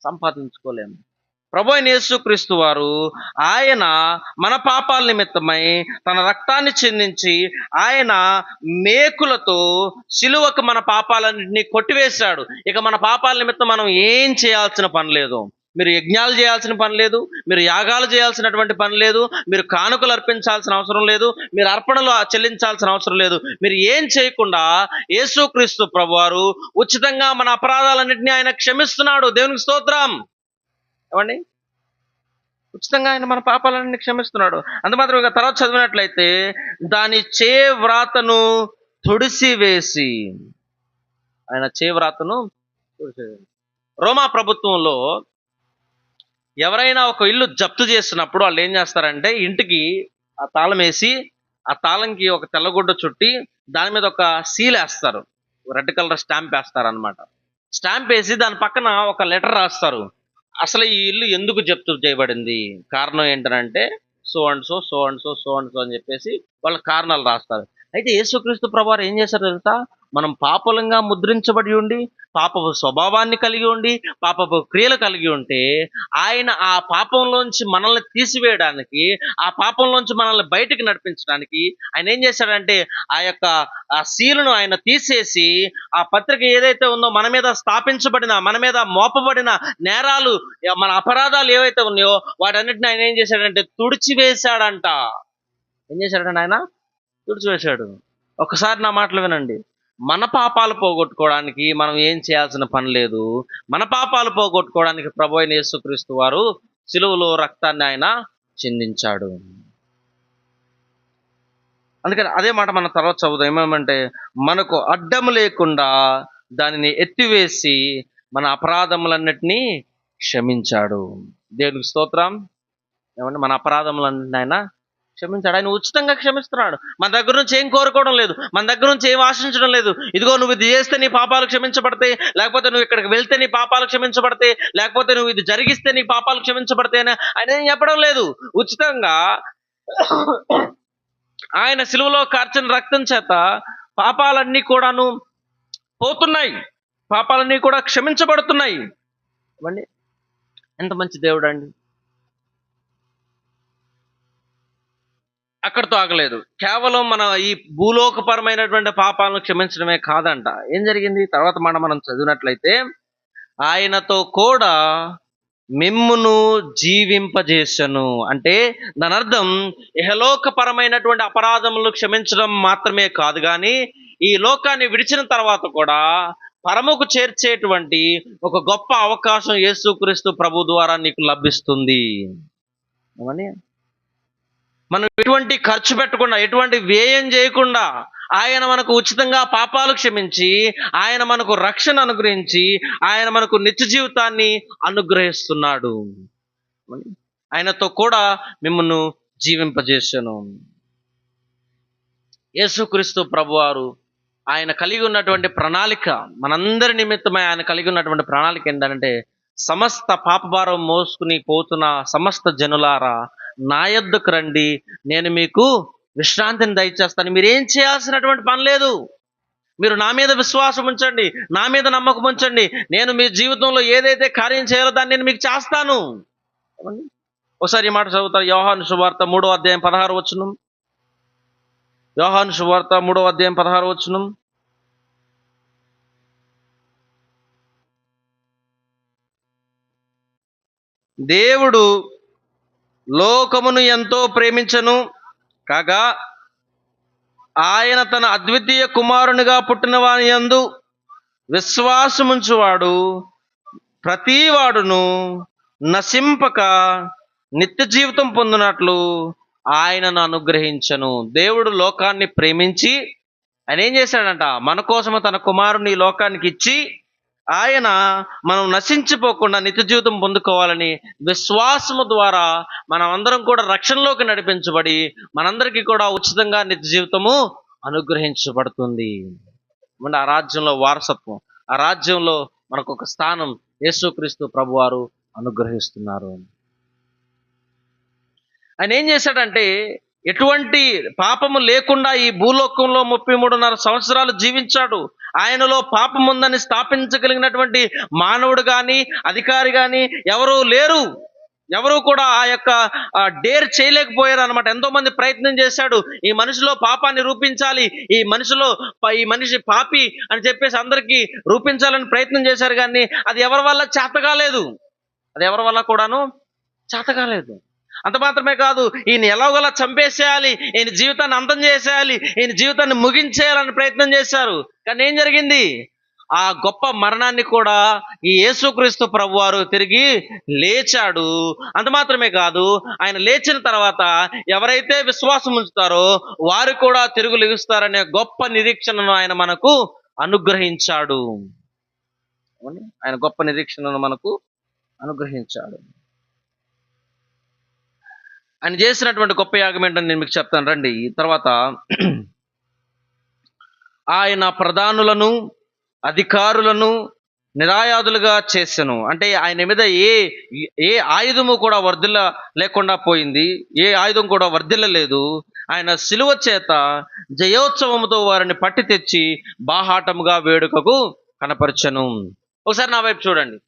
సంపాదించుకోలేం. ప్రభువైన యేసుక్రీస్తు వారు ఆయన మన పాపాల నిమిత్తమై తన రక్తాన్ని చిందించి ఆయన మేకులతో సిలువకు మన పాపాలన్నింటినీ కొట్టివేశాడు. ఇక మన పాపాల నిమిత్తం మనం ఏం చేయాల్సిన పని లేదు. మీరు యజ్ఞాలు చేయాల్సిన పని లేదు, మీరు యాగాలు చేయాల్సినటువంటి పని లేదు, మీరు కానుకలు అర్పించాల్సిన అవసరం లేదు, మీరు అర్పణలు చెల్లించాల్సిన అవసరం లేదు. మీరు ఏం చేయకుండా యేసుక్రీస్తు ప్రభువారు ఉచితంగా మన అపరాధాలన్నింటినీ ఆయన క్షమిస్తున్నాడు. దేవునికి స్తోత్రం. ఏమండి, ఉచితంగా ఆయన మన పాపాలన్నీ క్షమిస్తున్నాడు. అంతమాత్రం తర్వాత చదివినట్లయితే, దాని చేవ్రాతను తుడిసివేసి, ఆయన చేవ్రాతను తుడిసివేసి. రోమా ప్రభుత్వంలో ఎవరైనా ఒక ఇల్లు జప్తు చేస్తున్నప్పుడు వాళ్ళు ఏం చేస్తారంటే, ఇంటికి ఆ తాళం వేసి ఆ తాళంకి ఒక తెల్లగుడ్డ చుట్టి దాని మీద ఒక సీల్ వేస్తారు, రెడ్ కలర్ స్టాంప్ వేస్తారు అనమాట. స్టాంప్ వేసి దాని పక్కన ఒక లెటర్ రాస్తారు. అసలు ఈ ఇల్లు ఎందుకు జప్తు చేయబడింది, కారణం ఏంటంటే so and so so and so so and so అని చెప్పేసి వాళ్ళ కారణాలు రాస్తారు. అయితే యేసుక్రీస్తు ప్రభువారు ఏం చేశారు తెలుసా? మనం పాపలంగా ముద్రించబడి ఉండి, పాపపు స్వభావాన్ని కలిగి ఉండి, పాపపు క్రియలు కలిగి ఉంటే ఆయన ఆ పాపంలోంచి మనల్ని తీసివేయడానికి, ఆ పాపంలోంచి మనల్ని బయటికి నడిపించడానికి ఆయన ఏం చేశాడంటే ఆ సీలును ఆయన తీసేసి ఆ పత్రిక ఏదైతే ఉందో మన మీద స్థాపించబడిన, మన మీద మోపబడిన నేరాలు, మన అపరాధాలు ఏవైతే ఉన్నాయో వాటన్నిటిని ఆయన ఏం చేశాడంటే తుడిచివేశాడంట. ఏం చేశాడంటే ఆయన తుడిచివేశాడు. ఒకసారి నా మాటలు వినండి. మన పాపాలు పోగొట్టుకోవడానికి మనం ఏం చేయాల్సిన పని లేదు. మన పాపాలు పోగొట్టుకోవడానికి ప్రభువైన యేసుక్రీస్తు వారు సిలువలో రక్తాన్ని ఆయన చిందించాడు. అందుకని అదే మాట మనం తర్వాత చదువుదాం. ఏమేమంటే, మనకు అడ్డము లేకుండా దానిని ఎత్తివేసి మన అపరాధములన్నిటినీ క్షమించాడు. దేవునికి స్తోత్రం. ఏమంటే, మన అపరాధములన్నిటిని ఆయన క్షమించాడు. ఆయన ఉచితంగా క్షమిస్తున్నాడు. మన దగ్గర నుంచి ఏం కోరుకోవడం లేదు, మన దగ్గర నుంచి ఏం ఆశించడం లేదు. ఇదిగో నువ్వు ఇది చేస్తే నీ పాపాలు క్షమించబడతాయి, లేకపోతే నువ్వు ఇక్కడికి వెళ్తే నీ పాపాలు క్షమించబడతాయి, లేకపోతే నువ్వు ఇది జరిగిస్తే నీ పాపాలు క్షమించబడతాయి అని ఆయన ఏం చెప్పడం లేదు. ఉచితంగా ఆయన సిలువలో కార్చిన రక్తం చేత పాపాలన్నీ కూడాను పోతున్నాయి, పాపాలన్నీ కూడా క్షమించబడుతున్నాయి. ఇవ్వండి, ఎంత మంచి దేవుడు అండి. అక్కడితో ఆగలేదు. కేవలం మన ఈ భూలోకపరమైనటువంటి పాపాలను క్షమించడమే కాదంట. ఏం జరిగింది తర్వాత మనం చదివినట్లయితే, ఆయనతో కూడా మిమ్మును జీవింపజేసను. అంటే దాని అర్థం ఇహలోకపరమైనటువంటి అపరాధములు క్షమించడం మాత్రమే కాదు, కానీ ఈ లోకాన్ని విడిచిన తర్వాత కూడా పరముకు చేర్చేటువంటి ఒక గొప్ప అవకాశం యేసుక్రీస్తు ప్రభు ద్వారా నీకు లభిస్తుంది. ఏమని, మనం ఎటువంటి ఖర్చు పెట్టకుండా, ఎటువంటి వ్యయం చేయకుండా ఆయన మనకు ఉచితంగా పాపాలు క్షమించి, ఆయన మనకు రక్షణ అనుగ్రహించి, ఆయన మనకు నిత్య జీవితాన్ని అనుగ్రహిస్తున్నాడు. ఆయనతో కూడా మిమ్మల్ని జీవింపజేశాను. యేసుక్రీస్తు ప్రభువారు ఆయన కలిగి ఉన్నటువంటి ప్రణాళిక, మనందరి నిమిత్తమై ఆయన కలిగి ఉన్నటువంటి ప్రణాళిక ఏంటంటే, సమస్త పాపభారం మోసుకుని పోతున్న సమస్త జనులారా నా యొద్దకు రండి, నేను మీకు విశ్రాంతిని దయచేస్తాను. మీరేం చేయాల్సినటువంటి పని లేదు. మీరు నా మీద విశ్వాసం ఉంచండి, నా మీద నమ్మకం ఉంచండి. నేను మీ జీవితంలో ఏదైతే కార్యం చేయాలో దాన్ని నేను మీకు చేస్తాను. ఒకసారి ఈ మాట చదువుతారు. యోహాను సువార్త 3వ అధ్యాయం 16వ వచనం. యోహాను సువార్త 3వ అధ్యాయం 16వ వచనం. దేవుడు లోకమును ఎంతో ప్రేమించెను కాగా ఆయన తన అద్వితీయ కుమారునిగా పుట్టిన వాని యందు విశ్వాసముంచువాడు ప్రతివాడును నశింపక నిత్య జీవితం పొందినట్లు ఆయనను అనుగ్రహించను. దేవుడు లోకాన్ని ప్రేమించి ఆయన ఏం చేశాడంట, మన కోసము తన కుమారుని ఈ లోకానికి ఇచ్చి ఆయన మనం నశించిపోకుండా నిత్య జీవితం పొందుకోవాలని విశ్వాసము ద్వారా మనం అందరం కూడా రక్షణలోకి నడిపించబడి మనందరికీ కూడా ఉచితంగా నిత్య జీవితము అనుగ్రహించబడుతుంది. ఆ రాజ్యంలో వారసత్వం, ఆ రాజ్యంలో మనకు ఒక స్థానం యేసుక్రీస్తు ప్రభువారు అనుగ్రహిస్తున్నారు. ఆయన ఏం చేశాడంటే ఎటువంటి పాపము లేకుండా ఈ భూలోకంలో 33.5 సంవత్సరాలు జీవించాడు. ఆయనలో పాపం ఉందని స్థాపించగలిగినటువంటి మానవుడు కానీ అధికారి కానీ ఎవరూ లేరు. ఎవరు కూడా ఆ యొక్క డేర్ చేయలేకపోయారు అనమాట. ఎంతో మంది ప్రయత్నం చేశాడు, ఈ మనిషిలో పాపాన్ని రూపించాలి, ఈ మనిషి పాపి అని చెప్పేసి అందరికీ రూపించాలని ప్రయత్నం చేశారు, కానీ అది ఎవరి వల్ల చేతగాలేదు. అది ఎవరి వల్ల కూడాను చేతగాలేదు. అంత మాత్రమే కాదు, ఈయన ఎలాగోలా చంపేసేయాలి, ఈయన జీవితాన్ని అంతం చేసేయాలి, ఈయన జీవితాన్ని ముగించేయాలని ప్రయత్నం చేశారు. కానీ ఏం జరిగింది? ఆ గొప్ప మరణాన్ని కూడా ఈ యేసుక్రీస్తు ప్రభువారు తిరిగి లేచాడు. అంత మాత్రమే కాదు, ఆయన లేచిన తర్వాత ఎవరైతే విశ్వాసం ఉంచుతారో వారు కూడా తిరుగు లెగుస్తారనే గొప్ప నిరీక్షణను ఆయన మనకు అనుగ్రహించాడు. ఆయన గొప్ప నిరీక్షణను మనకు అనుగ్రహించాడు. ఆయన చేసినటువంటి గొప్ప యాగం ఏంటని నేను మీకు చెప్తాను రండి. తర్వాత ఆయన ప్రధానులను అధికారులను నిరాయాదులుగా చేసెను. అంటే ఆయన మీద ఏ ఆయుధము కూడా వర్ధిల్ల లేకుండా పోయింది, ఏ ఆయుధం కూడా వర్ధిల్లలేదు. ఆయన శిలువ చేత జయోత్సవముతో వారిని పట్టి తెచ్చి బాహాటముగా వేడుకకు కనపరచెను. ఒకసారి నా వైపు చూడండి.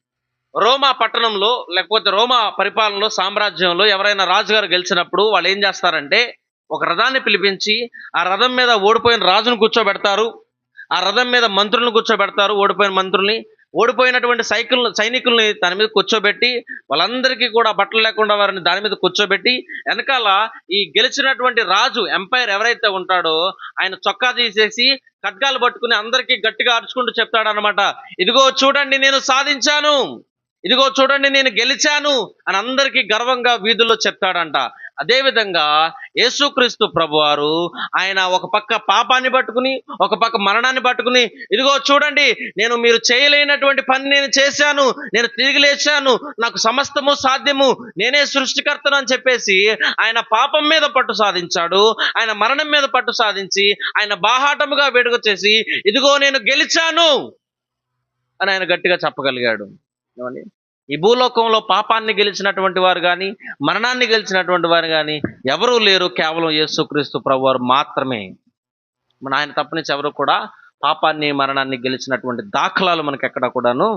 రోమా పట్టణంలో లేకపోతే రోమా పరిపాలనలో సామ్రాజ్యంలో ఎవరైనా రాజుగారు గెలిచినప్పుడు వాళ్ళు ఏం చేస్తారంటే ఒక రథాన్ని పిలిపించి ఆ రథం మీద ఓడిపోయిన రాజును కూర్చోబెడతారు, ఆ రథం మీద మంత్రులను కూర్చోబెడతారు, ఓడిపోయిన మంత్రుల్ని, ఓడిపోయినటువంటి సైనికుల్ని దాని మీద కూర్చోబెట్టి వాళ్ళందరికీ కూడా బట్టలు లేకుండా వారిని దాని మీద కూర్చోబెట్టి వెనకాల ఈ గెలిచినటువంటి రాజు ఎంపైర్ ఎవరైతే ఉంటాడో ఆయన చొక్కా తీసేసి ఖడ్గాలు పట్టుకుని అందరికీ గట్టిగా అరుచుకుంటూ చెప్తాడనమాట, ఇదిగో చూడండి నేను సాధించాను, ఇదిగో చూడండి నేను గెలిచాను అని అందరికీ గర్వంగా వీధుల్లో చెప్తాడంట. అదేవిధంగా యేసుక్రీస్తు ప్రభువారు ఆయన ఒక పక్క పాపాన్ని పట్టుకుని ఒక పక్క మరణాన్ని పట్టుకుని, ఇదిగో చూడండి నేను మీరు చేయలేనటువంటి పని నేను చేశాను, నేను తిరిగి లేచాను, నాకు సమస్తము సాధ్యము, నేనే సృష్టికర్తను అని చెప్పేసి ఆయన పాపం మీద పట్టు సాధించాడు. ఆయన మరణం మీద పట్టు సాధించి ఆయన బాహాటముగా వేడుక చేసి ఇదిగో నేను గెలిచాను అని ఆయన గట్టిగా చెప్పగలిగాడు. ఈ భూలోకంలో పాపాన్ని గెలిచినటువంటి వారు కానీ మరణాన్ని గెలిచినటువంటి వారు కానీ ఎవరూ లేరు, కేవలం యేసుక్రీస్తు ప్రభువారు మాత్రమే. ఆయన తప్పనించి ఎవరు కూడా పాపాన్ని మరణాన్ని గెలిచినటువంటి దాఖలాలు మనకి ఎక్కడ కూడాను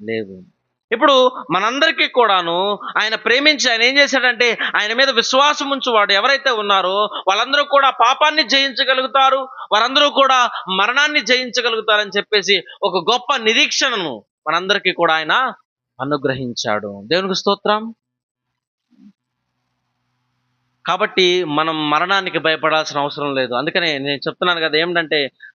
లేవు. ఇప్పుడు మనందరికీ కూడాను ఆయన ప్రేమించి ఆయన ఏం చేశాడంటే ఆయన మీద విశ్వాసం ఉంచువాడు ఎవరైతే ఉన్నారో వాళ్ళందరూ కూడా పాపాన్ని జయించగలుగుతారు, వారందరూ కూడా మరణాన్ని జయించగలుగుతారని చెప్పేసి ఒక గొప్ప నిరీక్షణను మనందరికీ కూడా ఆయన అనుగ్రహించాడు. దేవునికి స్తోత్రం. కాబట్టి మనం మరణానికి భయపడాల్సిన అవసరం లేదు. అందుకనే నేను చెప్తున్నాను కదా, ఏమిటంటే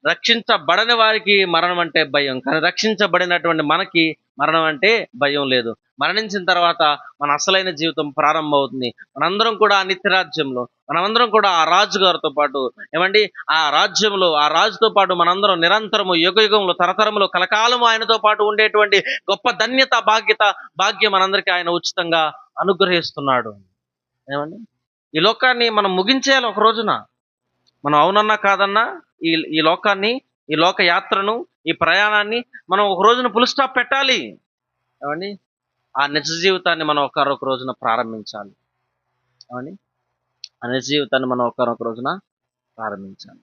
రక్షించబడని వారికి మరణం అంటే భయం, కానీ రక్షించబడినటువంటి మనకి మరణం అంటే భయం లేదు. మరణించిన తర్వాత మన అసలైన జీవితం ప్రారంభమవుతుంది. మనందరం కూడా నిత్య రాజ్యంలో, మనమందరం కూడా ఆ రాజుగారితో పాటు ఆ రాజ్యంలో ఆ రాజుతో పాటు మనందరం నిరంతరము యుగయుగంలో తరతరములో కలకాలము ఆయనతో పాటు ఉండేటువంటి గొప్ప ధన్యత భాగ్యం మనందరికీ ఆయన ఉచితంగా అనుగ్రహిస్తున్నాడు. ఈ లోకాన్ని మనం ముగించేయాలి ఒక రోజున. మనం అవునన్నా కాదన్నా ఈ లోకాన్ని, ఈ లోక యాత్రను, ఈ ప్రయాణాన్ని మనం ఒక రోజున ఫుల్ స్టాప్ పెట్టాలి. ఆ నిజ జీవితాన్ని మనం ఒకరొక రోజున ప్రారంభించాలి. ఆ నిజ జీవితాన్ని మనం ఒకరొక రోజున ప్రారంభించాలి.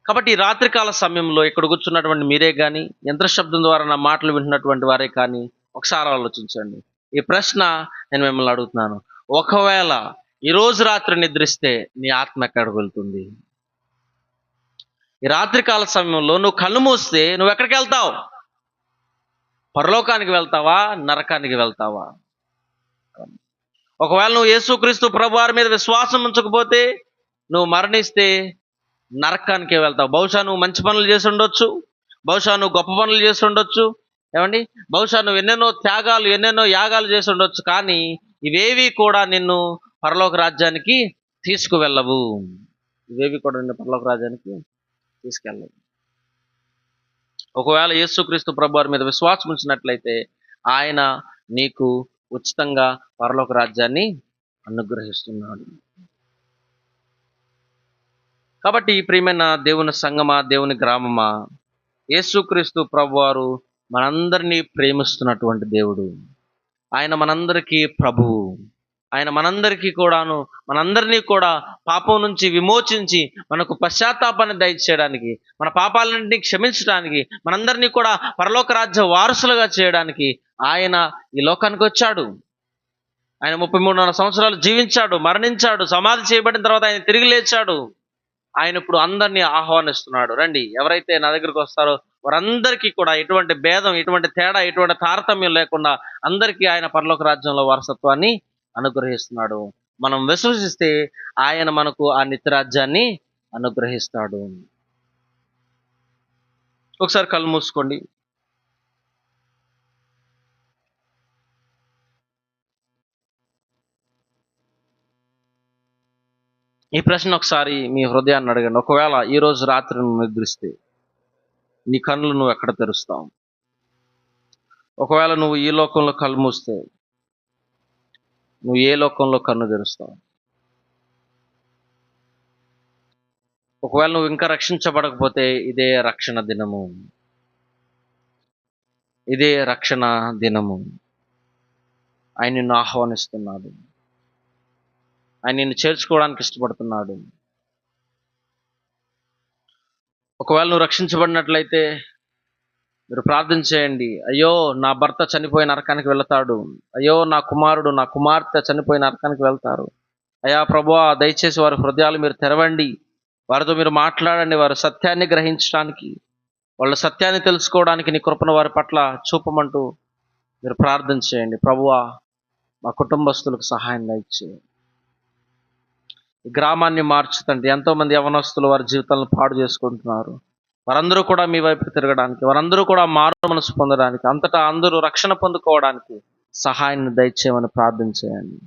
కాబట్టి ఈ రాత్రికాల సమయంలో ఇక్కడ కూర్చున్నటువంటి మీరే కానీ, యంత్ర శబ్దం ద్వారా నా మాటలు వింటున్నటువంటి వారే కానీ ఒకసారి ఆలోచించండి. ఈ ప్రశ్న నేను మిమ్మల్ని అడుగుతున్నాను. ఒకవేళ ఈ రోజు రాత్రి నిద్రిస్తే నీ ఆత్మ ఎక్కడికి వెళ్తుంది? ఈ రాత్రికాల సమయంలో నువ్వు కళ్ళు మూస్తే నువ్వు ఎక్కడికి వెళ్తావు? పరలోకానికి వెళ్తావా, నరకానికి వెళ్తావా? ఒకవేళ నువ్వు యేసుక్రీస్తు ప్రభువారి మీద విశ్వాసం ఉంచకపోతే నువ్వు మరణిస్తే నరకానికే వెళ్తావు. బహుశా నువ్వు మంచి పనులు చేసి ఉండొచ్చు, బహుశా నువ్వు గొప్ప పనులు చేసి ఉండొచ్చు, బహుశా నువ్వు ఎన్నెన్నో త్యాగాలు ఎన్నెన్నో యాగాలు చేసి ఉండొచ్చు, కానీ ఇవేవి కూడా నిన్ను పరలోక రాజ్యానికి తీసుకువెళ్ళవు. ఇవేవి కూడా నిన్ను పరలోక రాజ్యానికి తీసుకెళ్ళవు. ఒకవేళ యేసుక్రీస్తు ప్రభువారి మీద విశ్వాసం ఉంచినట్లయితే ఆయన నీకు ఉచితంగా పరలోక రాజ్యాన్ని అనుగ్రహిస్తున్నాడు. కాబట్టి ప్రియమైన దేవుని సంగమా, దేవుని గ్రామమా, యేసుక్రీస్తు ప్రభువారు మనందరినీ ప్రేమిస్తున్నటువంటి దేవుడు. ఆయన మనందరికీ ప్రభువు. ఆయన మనందరినీ కూడా పాపం నుంచి విమోచించి మనకు పశ్చాత్తాపాన్ని దయచేయడానికి, మన పాపాలన్నింటినీ క్షమించడానికి, మనందరినీ కూడా పరలోక రాజ్య వారసులుగా చేయడానికి ఆయన ఈ లోకానికి వచ్చాడు. ఆయన 33 సంవత్సరాలు జీవించాడు, మరణించాడు, సమాధి చేయబడిన తర్వాత ఆయన తిరిగి లేచాడు. ఆయన ఇప్పుడు అందరినీ ఆహ్వానిస్తున్నాడు, రండి. ఎవరైతే నా దగ్గరికి వస్తారో వారందరికీ కూడా ఎటువంటి భేదం, ఎటువంటి తేడా, ఎటువంటి తారతమ్యం లేకుండా అందరికీ ఆయన పరలోక రాజ్యంలో వారసత్వాన్ని అనుగ్రహిస్తున్నాడు. మనం విశ్వసిస్తే ఆయన మనకు ఆ నిత్యరాజ్యాన్ని అనుగ్రహిస్తాడు. ఒకసారి కళ్ళు మూసుకోండి. ఈ ప్రశ్న ఒకసారి మీ హృదయాన్ని అడగండి. ఒకవేళ ఈరోజు రాత్రి నువ్వు నిద్రిస్తే నీ కన్నులు నువ్వు ఎక్కడ తెరుస్తావు? ఒకవేళ నువ్వు ఈ లోకంలో కళ్ళు మూస్తే నువ్వు ఏ లోకంలో కన్ను తెరుస్తావు? ఒకవేళ నువ్వు ఇంకా రక్షించబడకపోతే ఇదే రక్షణ దినము. ఇదే రక్షణ దినము. ఆయన నిన్ను ఆహ్వానిస్తున్నాడు. ఆయన నిన్ను చేర్చుకోవడానికి ఇష్టపడుతున్నాడు. ఒకవేళ నువ్వు రక్షించబడినట్లయితే మీరు ప్రార్థన చేయండి. అయ్యో, నా భర్త చనిపోయి నరకానికి వెళతాడు. అయ్యో, నా కుమారుడు, నా కుమార్తె చనిపోయి నరకానికి వెళ్తారు. అయ్యా ప్రభువా, దయచేసి వారి హృదయాలు మీరు తెరవండి, వారితో మీరు మాట్లాడండి. వారు సత్యాన్ని గ్రహించడానికి, వాళ్ళ సత్యాన్ని తెలుసుకోవడానికి నీ కృపను వారి పట్ల చూపమంటూ మీరు ప్రార్థన చేయండి. ప్రభువా, మా కుటుంబస్తులకు సహాయం దయచేయండి. ఈ గ్రామాన్ని మార్చుతండి. ఎంతోమంది యవనస్తులు వారి జీవితాలను పాడు చేసుకుంటున్నారు. వారందరూ కూడా మీ వైపు తిరగడానికి, వారందరూ కూడా మారు మనసు పొందడానికి, అంతటా అందరూ రక్షణ పొందుకోవడానికి సహాయాన్ని దయచేయమని ప్రార్థన చేయండి.